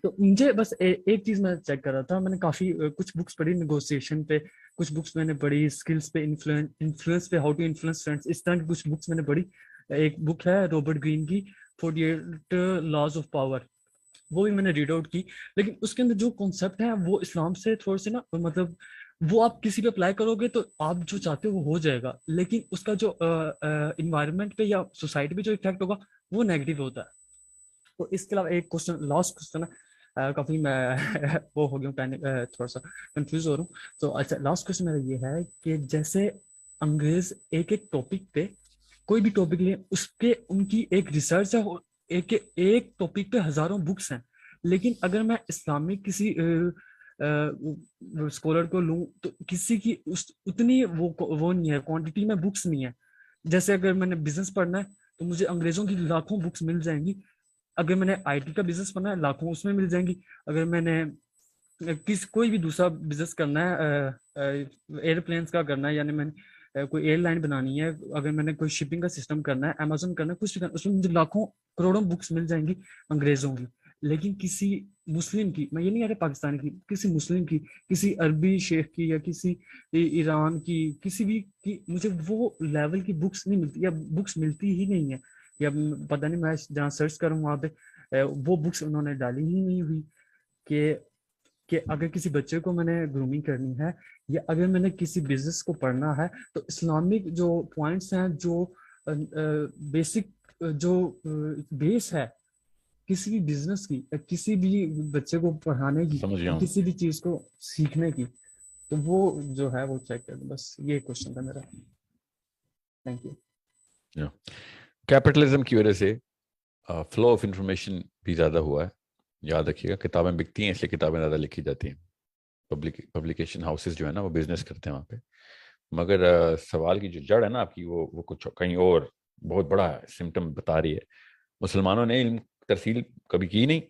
تو مجھے بس ایک چیز میں چیک کر رہا تھا. میں نے کافی کچھ بکس پڑھی نیگوسیشن پہ، کچھ بکس میں نے پڑھی اسکلس پہ، انفلوئنس پہ، ہاؤ ٹو انفلوئنس فرینڈس، اس طرح کی کچھ بکس میں نے پڑھی. ایک بک ہے رابرٹ گرین کی 48 لاز آف پاور، وہ بھی میں نے ریڈ آؤٹ کی. لیکن اس کے اندر جو کانسیپٹ ہے وہ اسلام سے تھوڑے سے نا، مطلب وہ آپ کسی پہ اپلائی کرو گے تو آپ جو چاہتے ہو وہ ہو جائے گا، لیکن اس کا جو انوائرمنٹ پہ یا سوسائٹی پہ جو افیکٹ ہوگا وہ نیگیٹو ہوتا ہے. تو اس کے علاوہ ایک کوشچن، لاسٹ کوشچن ہے، کافی میں وہ ہو گیا ہوں، تھوڑا سا کنفیوز ہو رہا ہوں. تو اچھا، لاسٹ کوشچن میرا یہ ہے کہ جیسے انگریز ایک ٹاپک پہ، کوئی بھی ٹاپک لیں، اس کے ان کی ایک ریسرچ ہے، ایک ٹاپک پہ ہزاروں بکس ہیں. لیکن اگر میں اسلامک کسی اسکالر کو لوں تو کسی کی اتنی وہ نہیں ہے، کوانٹٹی میں بکس نہیں ہے. جیسے اگر میں نے بزنس پڑھنا ہے تو مجھے انگریزوں کی لاکھوں بکس مل جائیں گی. اگر میں نے آئی ٹی کا بزنس کرنا ہے لاکھوں اس میں مل جائیں گی. اگر میں نے کوئی بھی دوسرا بزنس کرنا ہے، ایئرپلینس کا کرنا ہے، یعنی میں نے کوئی ایئر لائن بنانی ہے، اگر میں نے کوئی شپنگ کا سسٹم کرنا ہے، امیزون کرنا ہے، کچھ بھی کرنا ہے، اس میں مجھے لاکھوں کروڑوں بکس مل جائیں گی انگریزوں کی. لیکن کسی مسلم کی، میں یہ نہیں کہہ رہا پاکستانی کی، کسی مسلم کی، کسی عربی شیخ کی یا کسی ایران کی، کسی بھی کی مجھے وہ لیول کی بکس نہیں ملتی، یا بکس ملتی ہی نہیں ہے. یا پتہ نہیں، میں جہاں سرچ کروں وہاں پہ وہ بکس انہوں نے ڈالی ہی نہیں ہوئی کہ اگر کسی بچے کو میں نے گرومنگ کرنی ہے، یا اگر میں نے کسی بزنس کو پڑھنا ہے تو اسلامک جو پوائنٹس ہیں، جو بیسک جو بیس ہے کسی بھی بزنس کی، کسی بھی بچے کو پڑھانے کی، سمجھ گیا ہوں. کسی بھی چیز کو سیکھنے کی، تو وہ جو ہے وہ چیک کر دیں. بس یہ کوشچن تھا میرا. Thank you. کیپٹلزم کی وجہ سے فلو آف انفارمیشن بھی زیادہ ہوا ہے. یاد رکھیے گا، کتابیں بکتی ہیں اس لیے کتابیں زیادہ لکھی جاتی ہیں. پبلیکیشن ہاؤسز جو ہے نا وہ بزنس کرتے ہیں وہاں پہ. مگر سوال کی جو جڑ ہے نا آپ کی، وہ کچھ کہیں اور بہت بڑا سمٹم بتا رہی ہے. مسلمانوں نے علم ترسیل کبھی کی نہیں.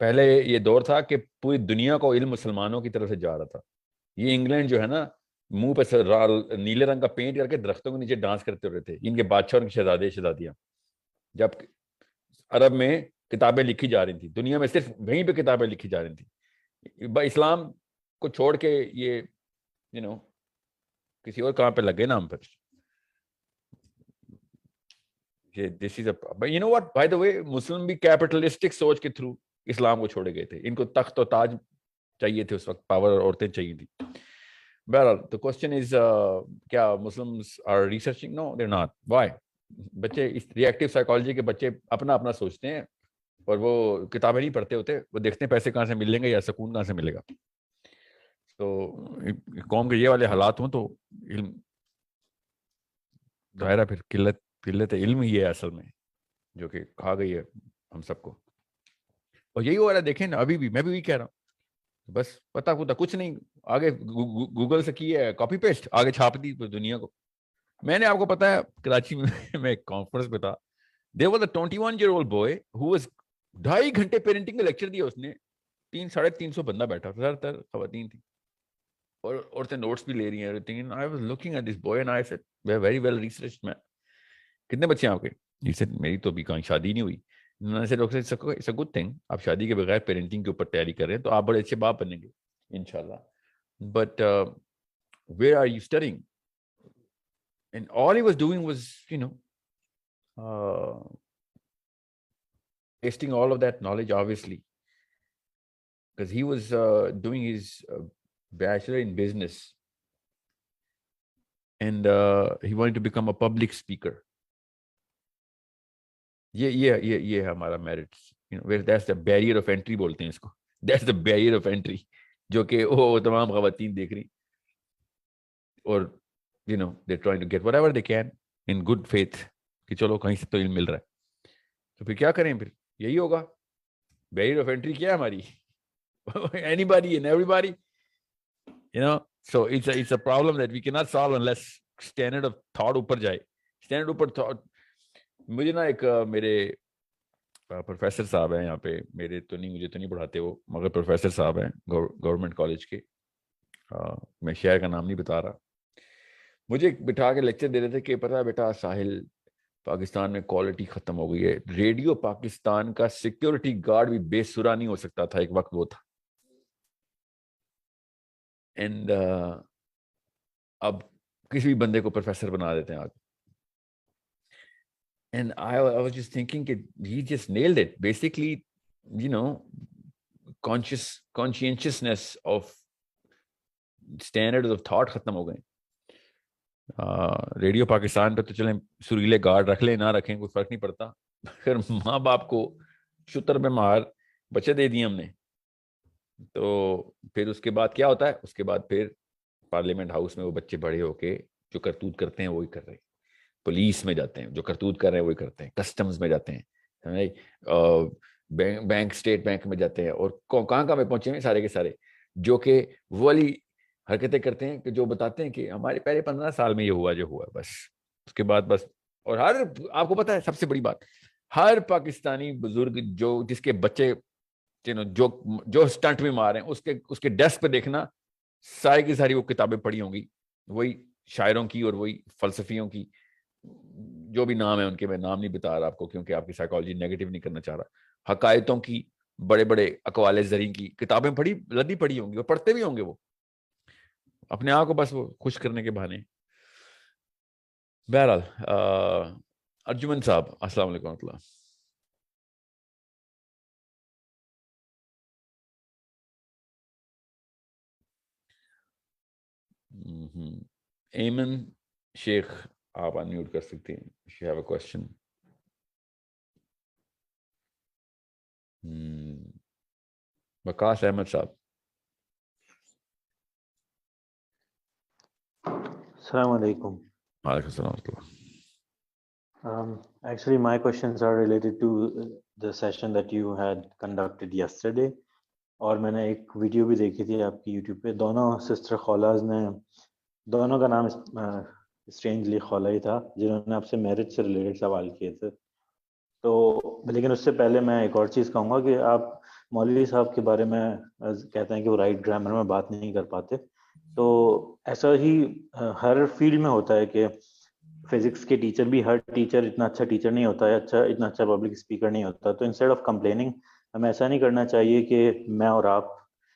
پہلے یہ دور تھا کہ پوری دنیا کو علم مسلمانوں کی طرف سے جا رہا تھا. یہ انگلینڈ جو ہے نا، منہ پہ نیلے رنگ کا پینٹ کر کے درختوں کے نیچے ڈانس کرتے رہے تھے ان کے بادشاہ اور شہزادے شہزادیاں. جب عرب میں کتابیں لکھی جا رہی تھیں، دنیا میں صرف وہیں پہ کتابیں لکھی جا رہی تھیں. اسلام کو چھوڑ کے یہ کسی اور کام پہ لگے نا ہم پر. دس از اے what by the way مسلم بھی کیپٹلسٹک سوچ کے تھرو اسلام کو چھوڑے گئے تھے. ان کو تخت و تاج چاہیے تھے اس وقت، پاور اور عورتیں چاہیے تھی. بہرحال the question is کیا Muslims are researching? No, they're not. Why? بچے اس ریئیکٹیو سائیکالوجی کے بچے اپنا اپنا سوچتے ہیں اور وہ کتابیں نہیں پڑھتے ہوتے. وہ دیکھتے ہیں پیسے کہاں سے ملیں گے یا سکون کہاں سے ملے گا. تو قوم کے یہ والے حالات ہوں تو علم ظاہرہ پھر قلت علم ہی ہے اصل میں جو کہ کھا گئی ہے ہم سب کو. اور یہی ہو رہا ہے، دیکھیں نا ابھی بھی میں بھی وہی کہہ رہا ہوں. بس پتا پتا کچھ نہیں، آگے گوگل سے کی ہے کاپی پیسٹ، آگے چھاپ دی دنیا کو. میں نے آپ کو پتا ہے کراچی میں ایک کانفرنس پہ تھا. there was a 21-year-old boy who was 2.5 گھنٹے پیرنٹنگ کا لیکچر دیا. اس نے 300-350 بندہ بیٹھا، زیادہ تر خواتین تھی اور عورتیں نوٹس بھی لے رہی ہیں. everything. I was looking at this boy and I said, very well researched man. کتنے بچے ہیں آپ کے؟ He said, میری تو ابھی کہیں شادی نہیں ہوئی. میں نے said, okay, it's a good thing. آپ شادی کے بغیر پیرنٹنگ کے اوپر تیاری کر رہے ہیں تو آپ بڑے اچھے باپ بنیں گے انشاءاللہ. But where are you studying? And all he was doing was, tasting all of that knowledge, obviously, because he was doing his bachelor in business, and he wanted to become a public speaker. یہ ہمارا merits, that's the barrier of entry بولتے ہیں اس کو. That's the barrier of entry جو کہ وہ تمام خواتین دیکھ رہی اور they're trying to get whatever they can in good faith کہ چلو کہیں سے تو علم مل رہا ہے. تو پھر کیا کریں؟ پھر یہی ہوگا. barrier of entry کیا ہے ہماری؟ anybody and everybody, so it's a problem that we cannot solve unless standard of thought اوپر جائے, اسٹینڈرڈ اوپر تھاٹ. مجھے نا ایک میرے پروفیسر صاحب ہیں یہاں پہ, مجھے تو نہیں پڑھاتے وہ, مگر پروفیسر صاحب ہیں گورنمنٹ کالج کے, میں شہر کا نام نہیں بتا رہا, مجھے بٹھا کے لیکچر دے رہے تھے کہ پتہ بیٹا ساحل, پاکستان میں کوالٹی ختم ہو گئی ہے. ریڈیو پاکستان کا سیکیورٹی گارڈ بھی بے سرا نہیں ہو سکتا تھا, ایک وقت وہ تھا. اینڈ اب کسی بھی بندے کو پروفیسر بنا دیتے ہیں آج. And I was just thinking that he just nailed it. Basically, you know, conscientiousness of standards of thought ختم ہو گئے. ریڈیو پاکستان پہ تو چلیں سریلے گارڈ رکھ لیں نہ رکھیں کوئی فرق نہیں پڑتا, پھر ماں باپ کو شتر میں مار بچے دے دیے ہم نے, تو پھر اس کے بعد کیا ہوتا ہے, اس کے بعد پھر پارلیمنٹ ہاؤس میں وہ بچے بڑے ہو کے جو کرتوت کرتے ہیں وہی کر رہے ہیں, پولیس میں جاتے ہیں جو کرتوت کر رہے ہیں وہی کرتے ہیں, کسٹمز میں جاتے ہیں, بینک اسٹیٹ بینک میں جاتے ہیں, اور کہاں میں پہنچے ہیں سارے کے سارے جو کہ وہ والی حرکتیں کرتے ہیں کہ جو بتاتے ہیں کہ ہمارے پہلے 15 سال میں یہ ہوا جو ہوا بس, اس کے بعد بس. اور ہر آپ کو پتا ہے سب سے بڑی بات, ہر پاکستانی بزرگ جو جس کے بچے جو اسٹنٹ میں مار رہے ہیں اس کے ڈیسک پہ دیکھنا ساری کی ساری وہ کتابیں پڑھی ہوں گی, وہی شاعروں کی اور وہی فلسفیوں کی, جو بھی نام ہے ان کے, میں نام نہیں بتا رہا آپ کو کیونکہ آپ کی سائیکالوجی نیگیٹو نہیں کرنا چاہ رہا, حقائقوں کی, بڑے بڑے اقوال زرین کی کتابیں لدی پڑھی ہوں گی, اور پڑھتے بھی ہوں گے وہ اپنے آپ کو بس وہ خوش کرنے کے بہانے. بہرحال ارجمن صاحب السلام علیکم ورحمۃ اللہ. ایمن شیخ آپ انمیوٹ کر سکتے ہیں, if you have a question. وقاص احمد صاحب. السلام علیکم. وعلیکم السلام ورحمۃ اللہ. Actually, my questions are related to the session that you had conducted yesterday. اور میں نے ایک ویڈیو بھی دیکھی تھی آپ کی یوٹیوب پہ, دونوں سسٹر خولاز نے, دونوں کا نام اسٹرینجلی خولا ہی تھا, جنہوں نے آپ سے میرج سے ریلیٹڈ سوال کیے تھے. تو لیکن اس سے پہلے میں ایک اور چیز کہوں گا کہ آپ مولوی صاحب کے بارے میں کہتے ہیں کہ وہ رائٹ گرامر میں بات نہیں کر پاتے, تو ایسا ہی ہر فیلڈ میں ہوتا ہے کہ فزکس کے ٹیچر بھی, ہر ٹیچر اتنا اچھا ٹیچر نہیں ہوتا ہے, اتنا اچھا پبلک اسپیکر نہیں ہوتا. تو انسٹیڈ آف کمپلیننگ ہمیں ایسا نہیں کرنا چاہیے کہ میں اور آپ,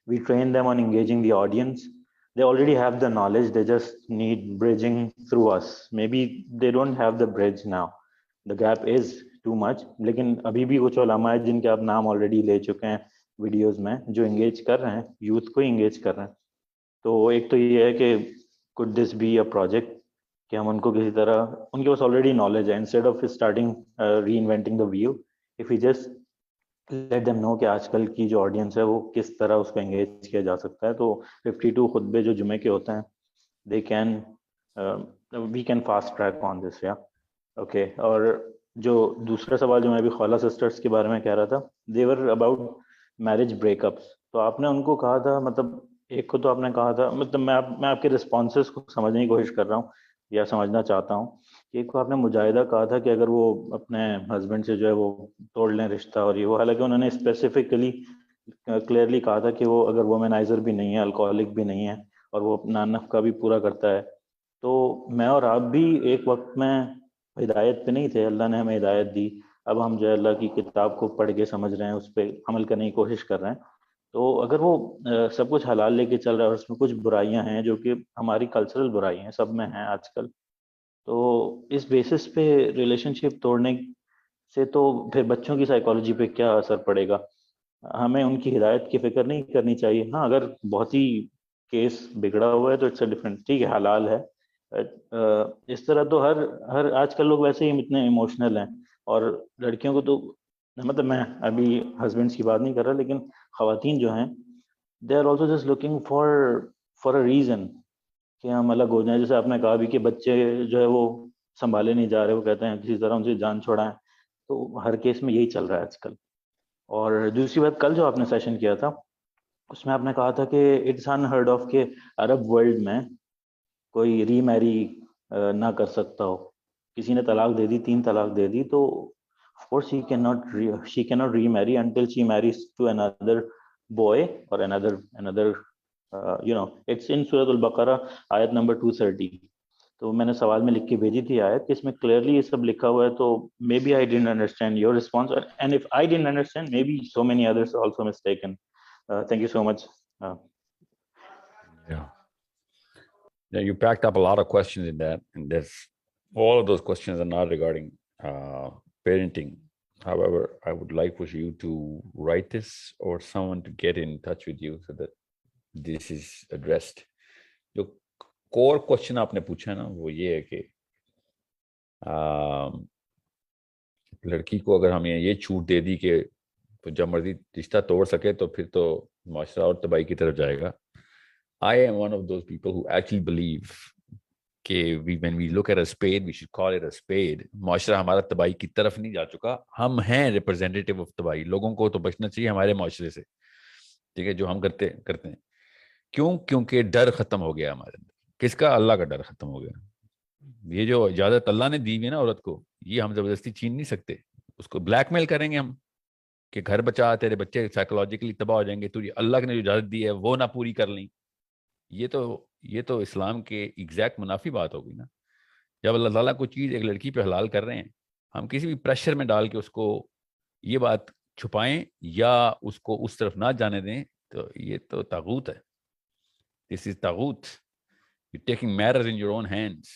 we train them on engaging the audience. They already have the knowledge, they just need bridging through us. Maybe they don't have the bridge now, the gap is too much. لیکن ابھی بھی کچھ علماء ہیں جن کے آپ نام آلریڈی لے چکے ہیں ویڈیوز میں, جو انگیج کر رہے ہیں, یوتھ کو انگیج کر رہے ہیں. تو ایک تو یہ ہے کہ could this be a project کہ ہم ان کو کسی طرح, ان کے پاس آلریڈی نالج ہے, instead of starting reinventing the wheel, if we just let them know کہ آج کل کی جو آڈینس ہے وہ کس طرح اس کو انگیج کیا جا سکتا ہے. تو 52 خطبے جو جمعے کے ہوتے ہیں, we can fast track on this. yeah okay. اور جو دوسرا سوال جو میں ابھی خولا سسٹرز کے بارے میں کہہ رہا تھا, they were about marriage break ups. تو آپ نے ان کو کہا تھا, مطلب ایک کو تو آپ نے کہا تھا, مطلب میں آپ کے رسپانسز کو سمجھنے کی کوشش کر رہا ہوں یا سمجھنا چاہتا ہوں. ایک کو آپ نے مجاہدہ کہا تھا کہ اگر وہ اپنے ہسبینڈ سے جو ہے وہ توڑ لیں رشتہ اور یہ وہ, حالانکہ انہوں نے اسپیسیفکلی کلیئرلی کہا تھا کہ وہ اگر وومنائزر بھی نہیں ہے, الکوہولک بھی نہیں ہے, اور وہ اپنا نفقہ بھی پورا کرتا ہے. تو میں اور آپ بھی ایک وقت میں ہدایت پہ نہیں تھے, اللہ نے ہمیں ہدایت دی, اب ہم جو ہے اللہ کی کتاب کو پڑھ کے سمجھ رہے ہیں, اس پہ عمل کرنے کی کوشش کر رہے ہیں. تو اگر وہ سب کچھ حلال لے کے چل رہا ہے اور اس میں کچھ برائیاں ہیں جو کہ ہماری کلچرل برائی ہیں, سب میں ہیں آج کل, تو اس بیسس پہ ریلیشن شپ توڑنے سے تو پھر بچوں کی سائیکالوجی پہ کیا اثر پڑے گا؟ ہمیں ان کی ہدایت کی فکر نہیں کرنی چاہیے. ہاں اگر بہت ہی کیس بگڑا ہوا ہے تو اٹس اے ڈفرنٹ, ٹھیک ہے حلال ہے. اس طرح تو ہر آج کل لوگ ویسے ہی اتنے ایموشنل ہیں, اور لڑکیوں کو تو, مطلب میں ابھی ہسبینڈس کی بات نہیں کر رہا, لیکن خواتین جو ہیں they are also just looking for a reason کہ ہم الگ ہو جائیں. جیسے آپ نے کہا بھی کہ بچے جو ہے وہ سنبھالے نہیں جا رہے, وہ کہتے ہیں کسی طرح ان سے جان چھوڑائیں. تو ہر کیس میں یہی چل رہا ہے آج کل. اور دوسری بات, کل جو آپ نے سیشن کیا تھا اس میں آپ نے کہا تھا کہ اٹس انہرڈ آف کہ عرب ورلڈ میں کوئی ری میری نہ کر سکتا ہو. کسی نے طلاق دے دی, 3 طلاق دے دی, تو of course she cannot remarry until she marries to another boy or another it's in Surah Al-Baqarah ayat number 230. تو میں نے سوال میں لکھ کے بھیجی تھی آیت کہ اس میں کلیئرلی یہ سب لکھا ہوا ہے. تو maybe I didn't understand your response, and if I didn't understand, maybe so many others are also mistaken. Thank you so much. Yeah, you packed up a lot of questions in that, and all of those questions are not regarding parenting. However, I would like for you to write this or someone to get in touch with you so that this is addressed. جو کور question آپ نے پوچھا نا وہ یہ ہے کہ لڑکی کو اگر ہم یہ چھوٹ دے دی کہ جب مرضی رشتہ توڑ سکے تو پھر تو معاشرہ اور تباہی کی طرف جائے گا. I am one of those people who actually believe کہ when we look at a spade, we should call it a spade. معاشرہ ہمارا تباہی کی طرف نہیں جا چکا, ہم ہیں ریپرزینٹیٹیو آف تباہی. لوگوں کو تو بچنا چاہیے ہمارے معاشرے سے, ٹھیک ہے, جو ہم کرتے ہیں. کیوں؟ کیونکہ ڈر ختم ہو گیا ہمارے اندر. کس کا؟ اللہ کا ڈر ختم ہو گیا. یہ جو اجازت اللہ نے دی ہوئی ہے نا عورت کو, یہ ہم زبردستی چھین نہیں سکتے. اس کو بلیک میل کریں گے ہم کہ گھر بچا, تیرے بچے سائیکولوجیکلی تباہ ہو جائیں گے, تجھے اللہ نے جو اجازت دی ہے وہ نہ پوری کر لیں. یہ تو اسلام کے ایگزیکٹ منافی بات ہو گئی نا. جب اللہ تعالیٰ کوئی چیز ایک لڑکی پہ حلال کر رہے ہیں, ہم کسی بھی پریشر میں ڈال کے اس کو یہ بات چھپائیں یا اس کو اس طرف نہ جانے دیں, تو یہ تو طاغوت ہے. دس از طاغوت. You taking matters in your own hands.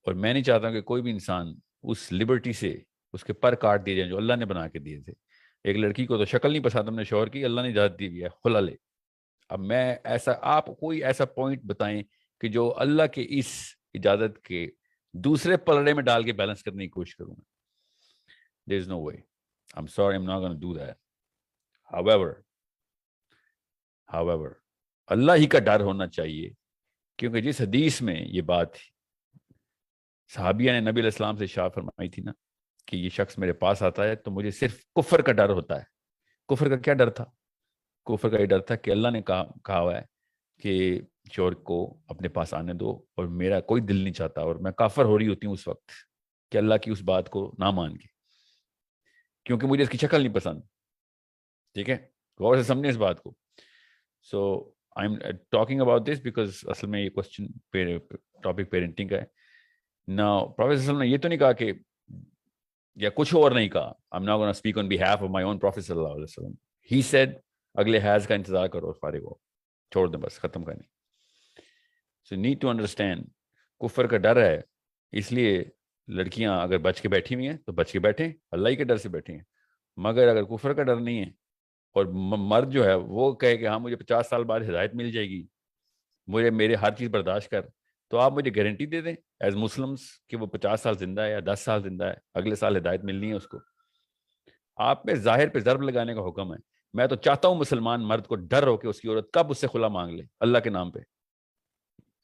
اور میں نہیں چاہتا ہوں کہ کوئی بھی انسان اس لبرٹی سے اس کے پر کاٹ دیے جائیں جو اللہ نے بنا کے دیے تھے. ایک لڑکی کو تو شکل نہیں پسند اپنے شوہر کی, اللہ نے اجازت دی ہوئی ہے, خلا لے. اب میں آپ کوئی ایسا پوائنٹ بتائیں کہ جو اللہ کے اس اجازت کے دوسرے پلڑے میں ڈال کے بیلنس کرنے کی کوشش کروں گا. There is no way. I'm sorry, I'm not going to do that. However, اللہ ہی کا ڈر ہونا چاہیے, کیونکہ جس حدیث میں یہ بات تھی, صحابیہ نے نبی علیہ السلام سے ارشاد فرمائی تھی نا کہ یہ شخص میرے پاس آتا ہے تو مجھے صرف کفر کا ڈر ہوتا ہے. کفر کا کیا ڈر تھا؟ کفر کا یہ ڈر تھا کہ اللہ نے کہا ہوا ہے کہ شوہر کو اپنے پاس آنے دو, اور میرا کوئی دل نہیں چاہتا, اور میں کافر ہو رہی ہوتی ہوں اس وقت کہ اللہ کی اس بات کو نہ مان کے, کیونکہ مجھے اس کی شکل نہیں پسند. ٹھیک ہے, غور سے سمجھیں اس بات کو. So I am talking about this because اصل میں یہ کوشچن ٹاپک پیرنٹنگ کا ہے. نا پروفیسر صلی اللہ علیہ وسلم نے یہ تو نہیں کہا کہ, یا کچھ اور نہیں کہا. I'm not going to speak on behalf of my own Prophet صلی اللہ علیہ وسلم. He said اگلے حیض کا انتظار کرو اور فارغ ہو, چھوڑ دیں, بس ختم کریں. سو نیڈ ٹو انڈرسٹینڈ, کفر کا ڈر ہے, اس لیے لڑکیاں اگر بچ کے بیٹھی ہوئی ہیں تو بچ کے بیٹھیں, اللہ ہی کے ڈر سے بیٹھی ہیں. مگر اگر کفر کا ڈر نہیں ہے اور مرد جو ہے وہ کہے کہ ہاں مجھے 50 سال بعد ہدایت مل جائے گی, میرے ہر چیز برداشت کر, تو آپ مجھے گارنٹی دے دیں ایز مسلمس کہ وہ 50 سال زندہ ہے یا 10 سال زندہ ہے, اگلے سال ہدایت ملنی ہے اس کو. آپ پہ ظاہر پہ ضرب لگانے کا حکم ہے. میں تو چاہتا ہوں مسلمان مرد کو ڈر ہو کہ اس کی عورت کب اس سے خلا مانگ لے اللہ کے نام پہ.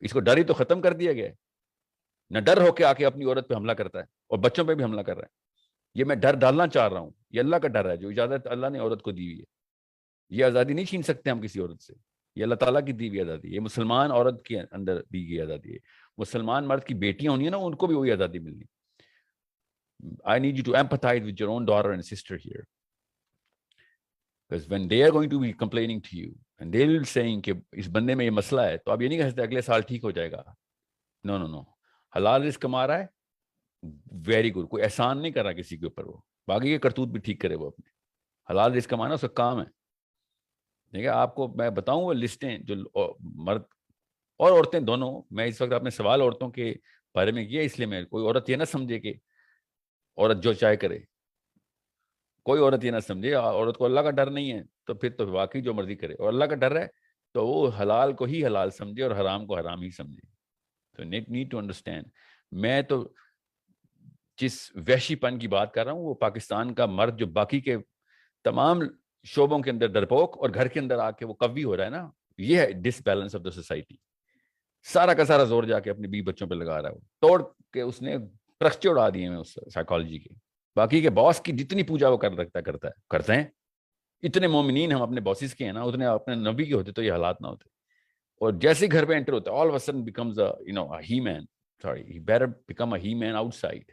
اس کو ڈر ہی تو ختم کر دیا گیا ہے. نہ ڈر ہو کے آ کے اپنی عورت پہ حملہ کرتا ہے اور بچوں پہ بھی حملہ کر رہا ہے. یہ میں ڈر ڈالنا چاہ رہا ہوں, یہ اللہ کا ڈر ہے جو اجازت اللہ نے عورت کو دی ہوئی ہے. یہ آزادی نہیں چھین سکتے ہم کسی عورت سے, یہ اللہ تعالیٰ کی دی ہوئی آزادی. یہ مسلمان عورت کے اندر دی گئی آزادی ہے. مسلمان مرد کی بیٹیاں ہونی ہیں نا, ان کو بھی وہی آزادی ملنی. I need you to empathize with your own daughter and sister here. Because when they are going to be complaining to you and they will saying کہ اس بندے میں یہ مسئلہ ہے, تو آپ یہ نہیں کہہ سکتے اگلے سال ٹھیک ہو جائے گا. نو, حلال رزق کما رہا ہے, ویری گڈ, کوئی احسان نہیں کر رہا کسی کے اوپر. وہ باقی کے کرتوت بھی ٹھیک کرے, وہ اپنے حلال رزق کمانا اس کا کام ہے. ٹھیک ہے, آپ کو میں بتاؤں وہ لسٹیں جو مرد اور عورتیں دونوں, میں اس وقت اپنے سوال عورتوں کے بارے میں کیا, اس لیے میں کوئی عورت یہ نہ سمجھے کہ عورت جو چاہے کرے. کوئی عورت یہ نہ سمجھے عورت کو اللہ کا ڈر نہیں ہے تو پھر تو واقعی جو مرضی کرے, اور اللہ کا ڈر ہے تو وہ حلال کو ہی حلال سمجھے اور حرام کو حرام ہی سمجھے. تو نیڈ ٹو انڈرسٹینڈ. میں تو جس وحشی پن کی بات کر رہا ہوں وہ پاکستان کا مرد جو باقی کے تمام شعبوں کے اندر ڈرپوک اور گھر کے اندر آ کے وہ قوی ہو رہا ہے نا, یہ ہے ڈس بیلنس آف دا سوسائٹی. سارا کا سارا زور جا کے اپنی بیوی بچوں پہ لگا رہا ہے, وہ توڑ کے اس نے پرخچے اڑا دیے ہیں اس سائیکالوجی کے. باقی کے باس کی جتنی پوجا وہ کرتے ہیں. اتنے مومنین ہم اپنے باسز کے ہیں نا, اتنے اپنے نبی کے ہوتے تو یہ حالات نہ ہوتے. اور جیسے گھر پہ انٹر ہوتا ہے all of a sudden becomes a he man. sorry, he better become a he-man outside.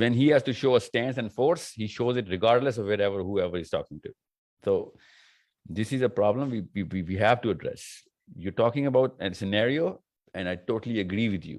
when he has to show a stance and force, he shows it regardless of whoever he's talking to. So this is a problem we have to address. You're talking about a scenario and I totally agree with you.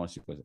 consequences,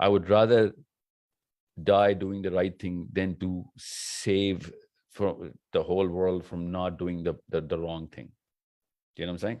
I would rather die doing the right thing than to save from the whole world from not doing the wrong thing. You know what I'm saying?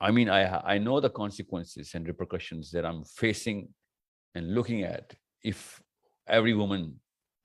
I mean, I know the consequences and repercussions that I'm facing and looking at if every woman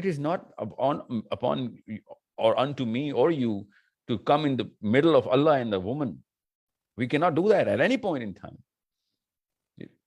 it is not upon or unto me or you to come in the middle of Allah and the woman. We cannot do that at any point in time.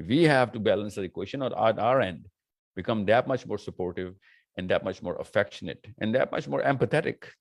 We have to balance the equation or at our end become that much more supportive and that much more affectionate and that much more empathetic,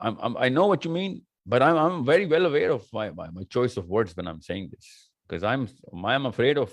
I know what you mean, but I'm very well aware of my choice of words when I'm saying this, because I'm afraid of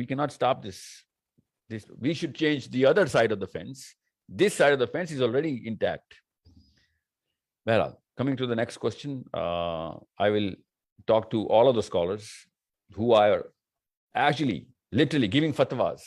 we cannot stop this. We should change the other side of the fence. This side of the fence is already intact. Well, coming to the next question, I will talk to all of the scholars who are actually literally giving fatwas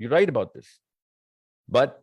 You write about this. But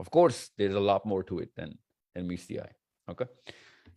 Of course, there is a lot more to it than meets the eye. Okay.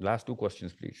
Last 2 questions, please.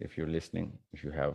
if you're listening, if you have,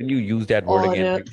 Can you use that word again?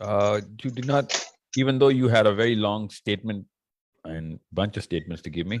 you did not, even though you had a very long statement and bunch of statements to give me,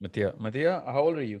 Matiya, how old are you?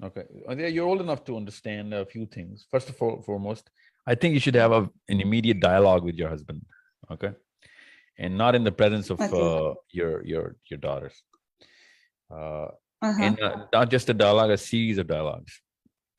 Okay, Matiya, you're old enough to understand a few things. First of all, foremost, I think you should have an immediate dialogue with your husband, okay, and not in the presence of your daughters, and not just a dialogue, a series of dialogues.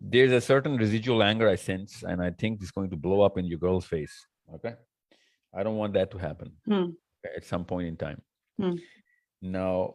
There's a certain residual anger I sense, and I think it's going to blow up in your girl's face. Okay, I don't want that to happen at some point in time. Now,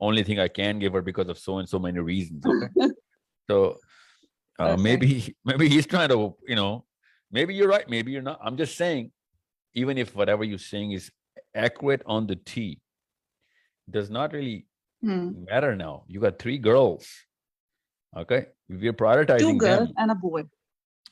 only thing I can give her because of so and so many reasons. Okay, so maybe he's trying to, maybe you're right, maybe you're not. I'm just saying, even if whatever you're saying is accurate on the T, does not really matter now. You got 3 girls. Okay, we're prioritizing 2 girls them. and a boy.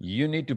You need to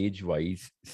age wise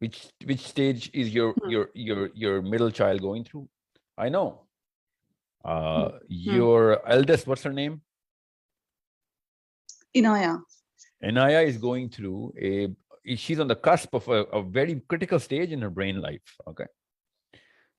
Which stage is your middle child going through? I know. Your eldest, what's her name? Inaya. Inaya is going through she's on the cusp of a very critical stage in her brain life. Okay.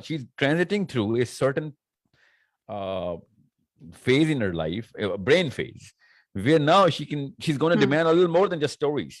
she's transiting through a certain phase in her life, a brain phase, where now she's going to demand a little more than just stories,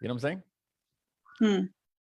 you know what I'm saying?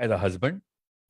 as a husband,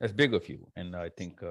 That's big of you, and I think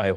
I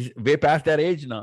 is way past that age now.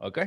Okay?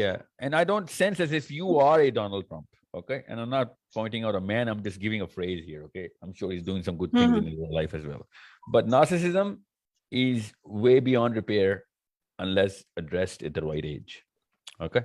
Yeah, and I don't sense as if you are a Donald Trump. Okay? And I'm not pointing out a man, I'm just giving a phrase here. Okay? I'm sure he's doing some good things in his life as well. But narcissism is way beyond repair unless addressed at the right age. Okay?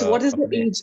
So what is the age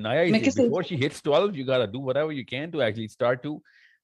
Anaya is before she hits 12, you gotta do whatever you can to actually start to.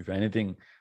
If anything,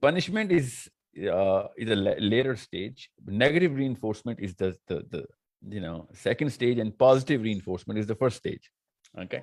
Punishment is a later stage. Negative reinforcement is the second stage, and positive reinforcement is the first stage. Okay,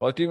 Positive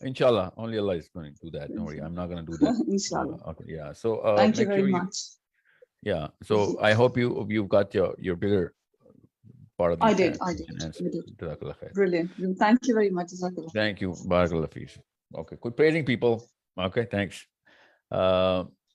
Inshallah, only Allah is going to do that. Don't worry, I'm not going to do that. Inshallah. Okay, yeah. So thank you very much. Yeah. So I hope you've got your bigger part of I these did. enhancements. We did. Jazakallah khair. Brilliant. Thank you very much. Jazakallah. Thank you. Barakallah fees. Okay, quit praising people. Okay, thanks.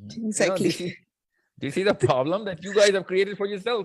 Exactly. This is the problem that you guys have created for yourself.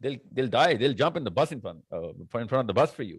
they'll die, they'll jump in the bus in front of the bus for you.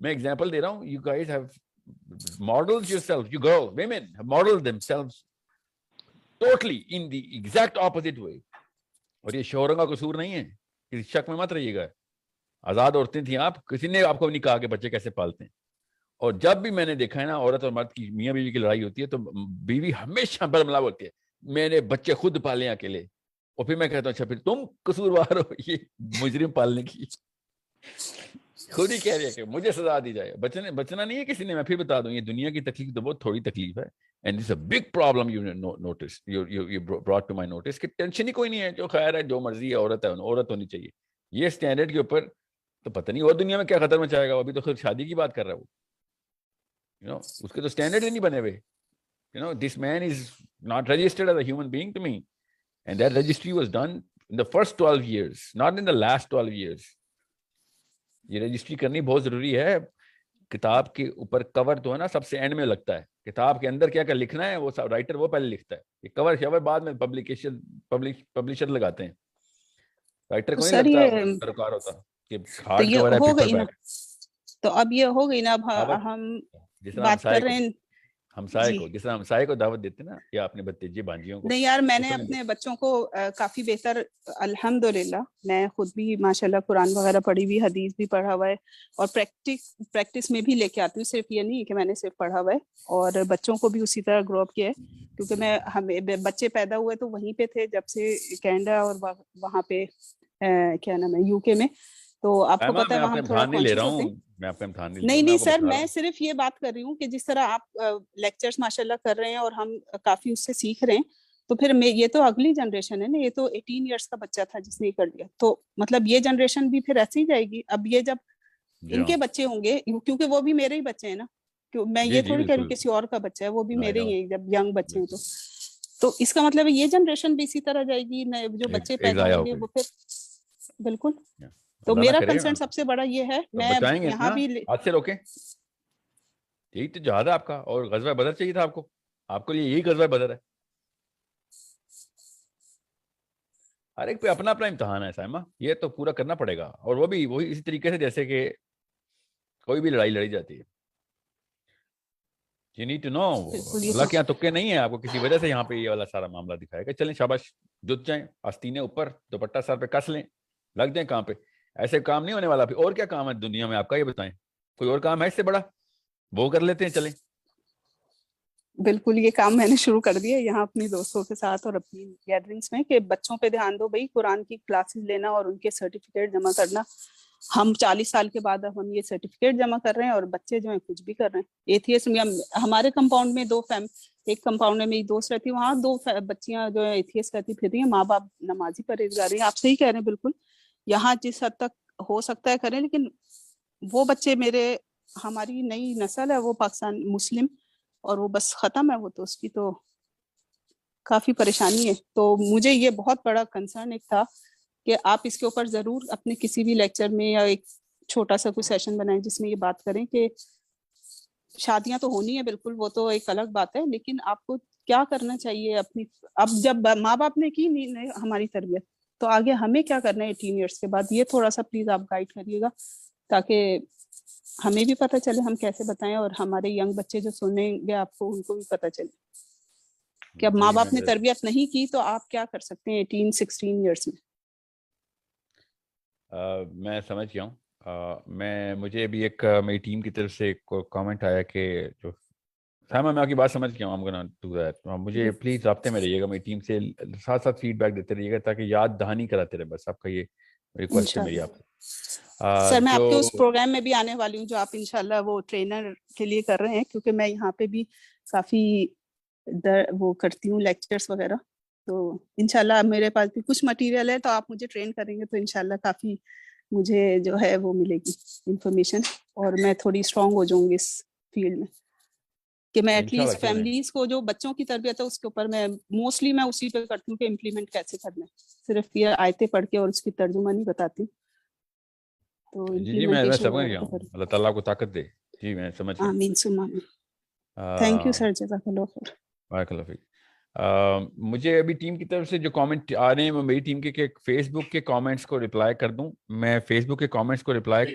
میں example دے رہا ہوں. You guys have modeled yourself, you girl, women have modeled themselves totally in the exact opposite way. اور یہ شوہروں کا قصور نہیں ہے, کسی شک میں مت رہیے گا. آزاد عورتیں تھیں آپ, کسی نے آپ کو نہیں کہا کہ بچے کیسے پالتے ہیں. اور جب بھی میں نے دیکھا ہے نا عورت اور مرد کی, میاں بیوی کی لڑائی ہوتی ہے, تو بیوی ہمیشہ برملا بولتی ہے میں نے بچے خود پالے اکیلے. اور پھر میں کہتا ہوں اچھا پھر تم قصوروار ہو یہ مجرم پالنے کی. خود ہی کہہ رہی ہے کہ مجھے سزا دی جائے. بچنا نہیں ہے کسی نے. میں پھر بتا دوں, یہ دنیا کی تکلیف تو بہت تھوڑی تکلیف ہے. And it's a big problem you notice, you brought to my notice, کہ ٹینشن ہی کوئی نہیں ہے, جو خیر ہے جو مرضی ہے, عورت ہے عورت ہونی چاہیے. یہ اسٹینڈرڈ کے اوپر تو پتہ نہیں اور دنیا میں کیا خطر مچائے گا. ابھی تو خود شادی کی بات کر رہا ہے وہ, اس کے تو اسٹینڈرڈ ہی نہیں بنے ہوئے. This man is not registered as a human being to me, and that registry was done in the first 12 years, not in the last 12 years. یہ رجسٹری کرنی بہت ضروری ہے. کتاب کے اوپر کور تو ہے نا سب سے اینڈ میں لگتا ہے, کتاب کے اندر کیا کیا لکھنا ہے وہ رائٹر وہ پہلے لکھتا ہے. یہ کور شور بعد میں پبلشر لگاتے ہیں. رائٹر کو نہیں لگتا درکار ہوتا کہ ہارڈ کور ہے پیپر بیک. تو اب یہ ہو گئی نا, اب ہم بات کر رہے ہیں ہمسائے کو, جس طرح ہمسائے کو دعوت دیتے نا, یا اپنے بھتیجے بھانجیوں کو. نہیں یار, میں نے اپنے بچوں کو کافی بہتر, الحمدللہ میں خود بھی ماشاءاللہ قرآن وغیرہ پڑھی ہوئی, حدیث بھی پڑھا ہوا ہے, اور پریکٹس میں بھی لے کے آتی ہوں. صرف یہ نہیں کہ میں نے صرف پڑھا ہوا ہے, اور بچوں کو بھی اسی طرح گرو اپ کیا ہے. کیونکہ ہمیں بچے پیدا ہوئے تو وہیں پہ تھے جب سے کینیڈا اور وہاں پہ کیا نام ہے UK میں. تو آپ کو پتا ہے وہاں تھوڑا کانشیس ہوتے ہیں. نہیں سر, میں صرف یہ بات کر رہی ہوں کہ جس طرح آپ لیکچرز ماشاءاللہ کر رہے ہیں اور ہم کافی اس سے سیکھ رہے ہیں, تو پھر یہ تو اگلی جنریشن ہے نا. یہ تو 18 ایئرس کا بچہ تھا جس نے کر دیا, تو مطلب یہ جنریشن بھی پھر ایسے ہی جائے گی. اب یہ جب ان کے بچے ہوں گے, کیونکہ وہ بھی میرے ہی بچے ہیں نا, میں یہ تھوڑی کہہ رہی ہوں کسی اور کا بچہ ہے, وہ بھی میرے ہی ہیں جب ینگ بچے ہیں. تو اس کا مطلب یہ جنریشن بھی اسی طرح جائے گی, جو بچے پیدا ہوں گے وہ پھر بالکل. تو میرا کنسرن سب سے بڑا یہ ہے, میں یہاں بھی ہاتھ سے روکیں. یہی تو جہاد ہے آپ کا, اور غزوہ بدر چاہیے تھا آپ کو یہی غزوہ بدر ہے. ہر ایک پہ اپنا اپنا امتحان ہے سائمہ, یہ تو پورا کرنا پڑے گا. اور وہ بھی وہی اسی طریقے سے جیسے کہ کوئی بھی لڑائی لڑی جاتی ہے. You need to know, اللہ کے یہاں تکے نہیں ہے. آپ کو کسی وجہ سے یہاں پہ یہ والا سارا معاملہ دکھائے گا. چلیں شاباش, جت جائیں, آستینے اوپر, دوپٹہ سر پہ کس لیں, لگ جائیں کام پہ. ایسے کام نہیں ہونے والا. پھر اور کیا کام ہے دنیا میں آپ کا, یہ بتائیں. کوئی اور کام ہے اس سے بڑا, وہ کر لیتے ہیں. چلیں بالکل, یہ کام میں نے شروع کر دیا یہاں اپنی دوستوں کے ساتھ اور اپنی گیدرنگس میں, کہ بچوں پہ دھیان دو بھائی. قرآن کی کلاسز لینا اور ان کے سرٹیفکیٹ جمع کرنا. ہم 40 سال کے بعد اب ہم یہ سرٹیفکیٹ جمع کر رہے ہیں, اور بچے جو ہیں کچھ بھی کر رہے ہیں. ایتھیسٹ ہمارے کمپاؤنڈ میں ایک کمپاؤنڈ میں میری دوست رہتی, وہاں 2 بچیاں جو ہے ایتھیسٹ رہتی پھر رہی ہیں. ماں باپ نمازی پرہیزگار ہیں. آپ صحیح کہہ رہے ہیں بالکل. یہاں جس حد تک ہو سکتا ہے کریں, لیکن وہ بچے ہماری نئی نسل ہے, وہ پاکستان مسلم, اور وہ بس ختم ہے وہ, تو اس کی تو کافی پریشانی ہے. تو مجھے یہ بہت بڑا کنسرن ایک تھا کہ آپ اس کے اوپر ضرور اپنے کسی بھی لیکچر میں یا ایک چھوٹا سا کوئی سیشن بنائیں جس میں یہ بات کریں کہ شادیاں تو ہونی ہے بالکل, وہ تو ایک الگ بات ہے, لیکن آپ کو کیا کرنا چاہیے اپنی. اب جب ماں باپ نے کی نہیں ہماری تربیت, تو آگے ہمیں کیا کرنا ہے 18 ایئرس کے بعد. یہ تھوڑا سا پلیز آپ گائیڈ کریے گا, تاکہ ہمیں بھی پتہ چلے ہم کیسے بتائیں, اور ہمارے ینگ بچے جو سنیں گے آپ کو ان کو بھی پتہ چلے کہ اب ماں باپ نے تربیت نہیں کی تو آپ کیا کر سکتے ہیں 18-16 ایئرس میں. میں سمجھ گیا ہوں. مجھے بھی ایک میری ٹیم کی طرف سے ایک کامنٹ آیا کہ جو سائمہ, میں آپ کی بات سمجھ گیا ہوں. مجھے پلیز رابطے میں رہیے گا, میری ٹیم سے ساتھ ساتھ فیڈ بیک دیتے رہیے گا, تاکہ یاد دہانی کراتے رہے. بس آپ کا یہ ریکویسٹ ہے میری آپ سے. سر میں آپ کے اس پروگرام میں بھی آنے والی ہوں جو آپ انشاءاللہ وہ ٹرینر کے لیے کر رہے ہیں, کیونکہ میں یہاں پہ بھی کافی وہ کرتی ہوں لیکچرز وغیرہ. تو انشاءاللہ میرے پاس بھی کچھ مٹیریل ہے, تو آپ مجھے ٹرین کریں گے تو انشاءاللہ کافی مجھے جو ہے وہ ملے گی انفارمیشن, اور میں تھوڑی اسٹرانگ ہو جاؤں گی اس فیلڈ میں, کہ میں ایٹ لیسٹ فیملیز کو جو بچوں کی تربیت ہے اس کے اوپر میں موسٹلی میں اسی پہ کرتی ہوں کہ امپلیمنٹ کیسے کرنا ہے. صرف یہ آیتیں پڑھ کے اور اس کی ترجمہ نہیں بتاتی. تو جی میں سمجھ گیا ہوں, اللہ تعالیٰ کو طاقت دے. جی میں سمجھ گیا. آمین ثم آمین. تھینک یو سر, جزاک اللہ خیر. بارک اللہ فیک. مجھے ابھی ٹیم کی طرف سے جو کامنٹ آ رہے ہیں وہ میری ٹیم کے فیس بک کے کامنٹس کو رپلائی کر دوں. میں فیس بک کے کامنٹس کو reply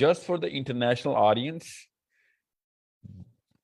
just for the international audience,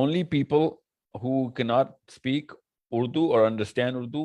Only people who cannot speak Urdu or understand Urdu,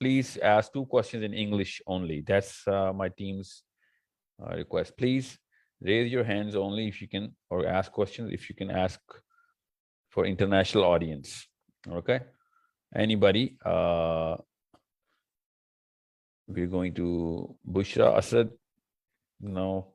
please ask 2 questions in English only. That's my team's request. Please raise your hands only if you can, or ask questions if you can ask for international audience. Okay, anybody? We're going to Bushra Asad. No,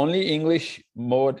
Only English mode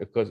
because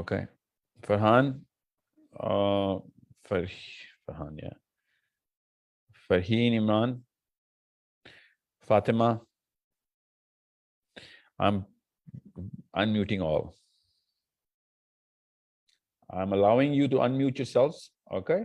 Okay, Farhan, Farhan, yeah, Farheen, Imran, Fatima. I'm unmuting all. I'm allowing you to unmute yourselves, okay?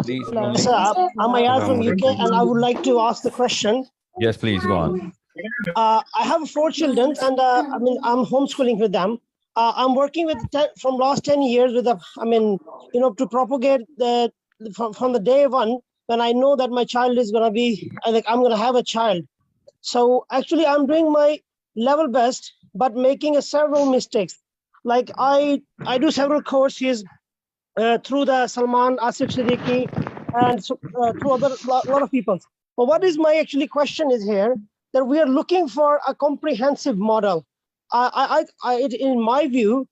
please. Sir, I'm Ayaz from UK and I would like to ask the question. Yes, please, go on. I have 4 children and I'm homeschooling with them. I'm working with from last 10 years with to propagate from the day one when I know that my child is going to be, I'm going to have a child. So actually I'm doing my level best, but making several mistakes. Like I do several courses through the Salman, Asif Siddiqui, and through a lot of people. But what is my actually question is here that we are looking for a comprehensive model. In my view,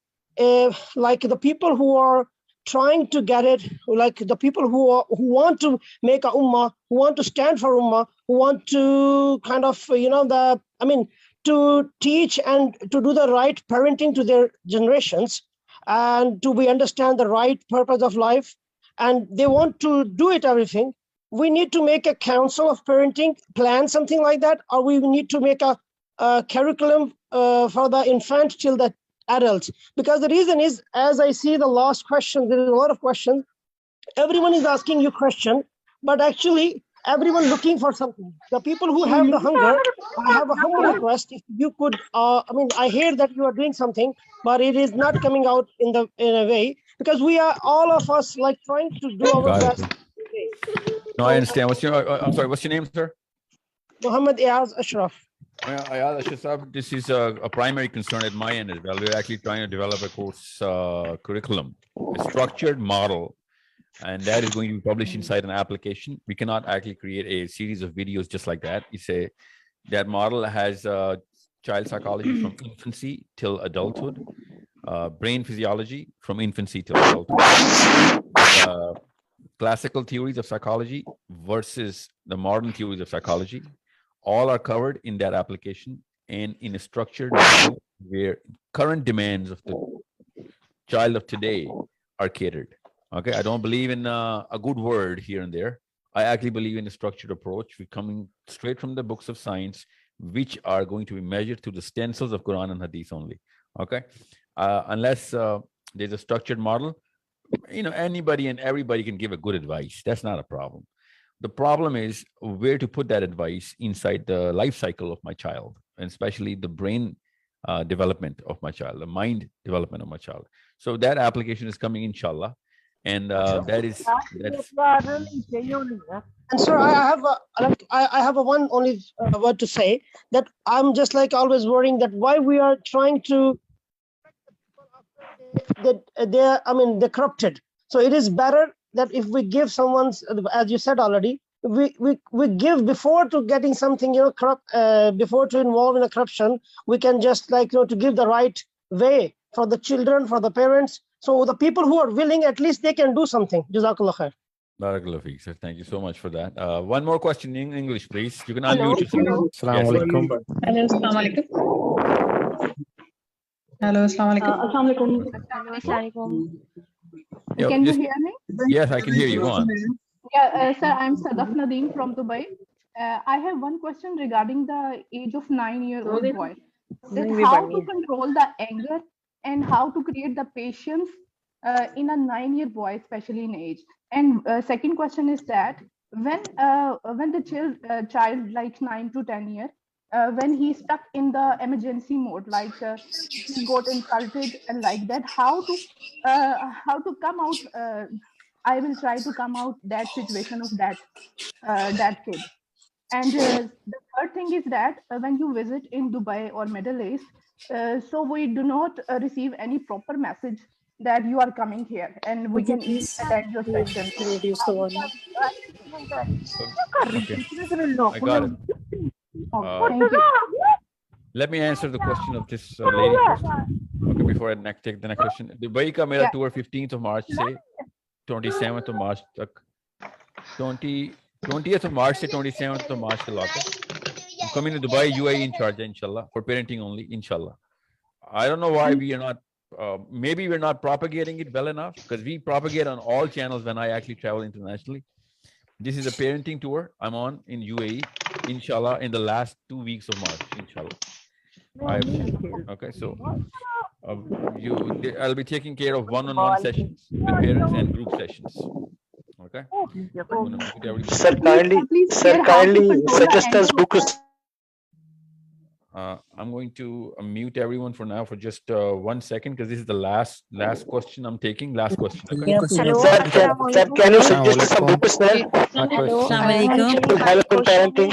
like the people who are trying to get it, like the people who want to make a ummah, who want to stand for ummah, who want to kind of, to teach and to do the right parenting to their generations and to understand the right purpose of life, and they want to do it everything. We need to make a council of parenting plan, something like that, or we need to make a curriculum for the infant till the adults. Because the reason is, as I see the last question, there is a lot of questions. Everyone is asking you question, but actually everyone looking for something. The people who have the hunger, I have a humble request. If you could, I hear that you are doing something, but it is not coming out in a way, because we are all of us like trying to do our best. No, I understand. I'm sorry, what's your name, sir? Muhammad Ayaz Ashraf. Ayaz Ashraf, this is a primary concern at my end as well. We're actually trying to develop a course curriculum, a structured model, and that is going to be published inside an application. We cannot actually create a series of videos just like that. That model has child psychology from infancy till adulthood, brain physiology from infancy till adulthood, classical theories of psychology versus the modern theories of psychology. All are covered in that application and in a structured model where current demands of the child of today are catered. Okay, I don't believe in a good word here and there. I actually believe in a structured approach. We're coming straight from the books of science, which are going to be measured through the stencils of Quran and Hadith only. Okay, unless there's a structured model, anybody and everybody can give a good advice. That's not a problem. The problem is where to put that advice inside the life cycle of my child, and especially the brain development of my child, the mind development of my child. So that application is coming, inshallah. And that's. And sir, I have a one only word to say, that I'm just like always worrying that why we are trying to they're corrupted. So it is better that if we give someone's, as you said already, we give before to getting something, corrupt, before to involve in a corruption, we can just to give the right way for the children, for the parents. So the people who are willing, at least they can do something. Jazakallah khair. Barakallahu feek, sir. Thank you so much for that. One more question in English, please. You can Hello. unmute yourself. Assalamu Yes. alaikum. Hello, assalamu alaikum. Hello, assalamu alaikum. Assalamu alaikum. Yo, Can you just- hear me? Yes, I can hear you. Go on. Yeah, sir, I'm Sadaf Nadeem from Dubai. I have one question regarding the age of 9-year-old boy. That how to control the anger and how to create the patience in a 9-year boy, especially in age. And second question is that when the child like 9 to 10 year, when he's stuck in the emergency mode, like he got insulted and like that, how to come out? I will try to come out that situation of that kid. And the third thing is that when you visit in Dubai or Middle East, so we do not receive any proper message that you are coming here, and we can attend your session. Okay. I got it. Thank you. Let me answer the question of this lady first. Okay, before I take the next question. Dubai ka mera tour 15th of March se 27th of March tak. 20th of March se 27th of March ke laka. I'm coming to Dubai, UAE in Sharjah, inshallah, for parenting only, inshallah. I don't know why we are not, maybe we're not propagating it well enough, because we propagate on all channels when I actually travel internationally. This is a parenting tour I'm on in UAE, inshallah, in the last 2 weeks of March, inshallah. Okay, so I'll be taking care of one-on-one sessions with parents and group sessions. Okay. Sir, kindly suggest us books. I'm going to mute everyone for now for just 1 second, because this is the last question I'm taking. Last question. Okay? Hello. Sir, can you suggest some books, sir? To help in parenting.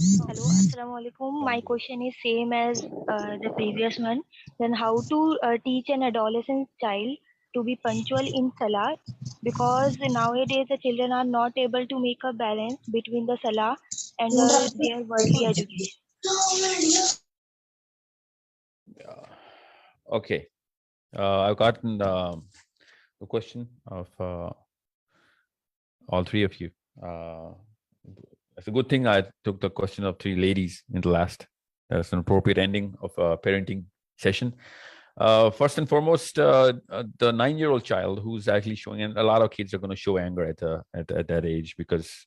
Hello, assalamu alaikum. My question is same as the previous one. Then how to teach an adolescent child to be punctual in salah, because nowadays the children are not able to make a balance between the salah and their worldly education. Okay, I've gotten the question of all three of you. It's a good thing I took the question of 3 ladies in the last. That's an appropriate ending of a parenting session. First and foremost, the 9-year-old child who's actually showing, and a lot of kids are going to show anger at that age, because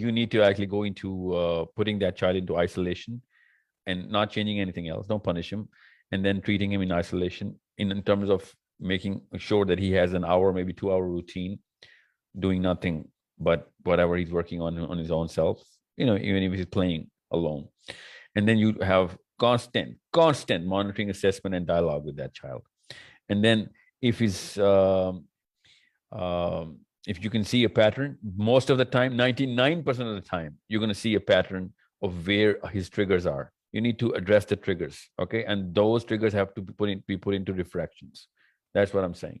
You need to actually go into putting that child into isolation and not changing anything else. Don't punish him, and then treating him in isolation in terms of making sure that he has an hour, maybe 2-hour routine, doing nothing but whatever he's working on his own self, even if he's playing alone. And then you have constant monitoring, assessment, and dialogue with that child. And then if you can see a pattern, most of the time, 99% of the time, you're going to see a pattern of where his triggers are. You need to address the triggers, okay? And those triggers have to be put into refractions. That's what I'm saying.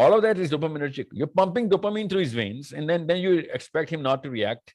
All of that is dopaminergic. You're pumping dopamine through his veins, and then you expect him not to react.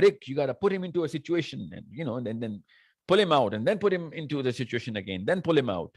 brick. You gotta put him into a situation, and you know, and then pull him out, and then put him into the situation again, then pull him out.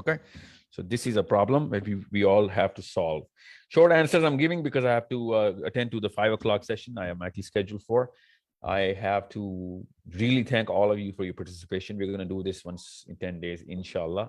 Okay, so this is a problem that we all have to solve. Short answers I'm giving because I have to attend to the 5 o'clock session I am actually scheduled for. I have to really thank all of you for your participation. We're going to do this once in 10 days, inshallah.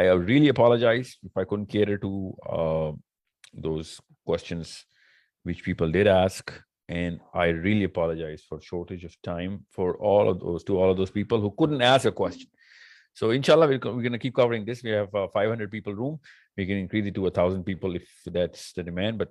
I really apologize if I couldn't cater to those questions which people did ask, and I really apologize for shortage of time for all of those people who couldn't ask a question. So inshallah we're going to keep covering this. We have 500 people room. We can increase it to 1,000 people if that's the demand, but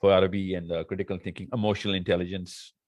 for Arabic and critical thinking, emotional intelligence,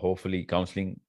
Hopefully counseling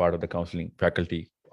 part of the counseling faculty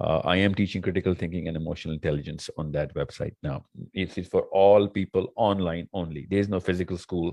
I am teaching critical thinking and emotional intelligence on that website now. It's for all people online only. There is no physical school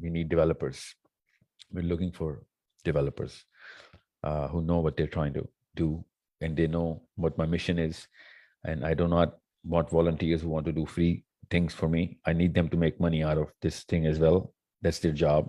we need developers. We're looking for developers who know what they're trying to do and they know what my mission is. And I do not want volunteers who want to do free things for me. I need them to make money out of this thing as well. That's their job.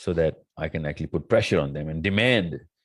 so that I can actually put pressure on them and demand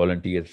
Volunteers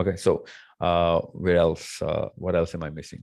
Okay, so where else? What else am I missing?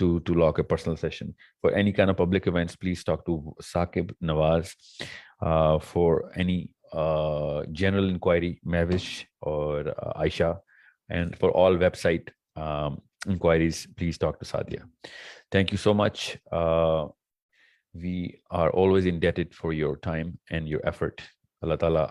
to lock a personal session. For any kind of public events, please talk to Saqib Nawaz. For any general inquiry, Mavish or Aisha. And for all website inquiries, please talk to Sadia. Thank you so much. We are always indebted for your time and your effort. Allah Ta'ala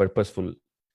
purposeful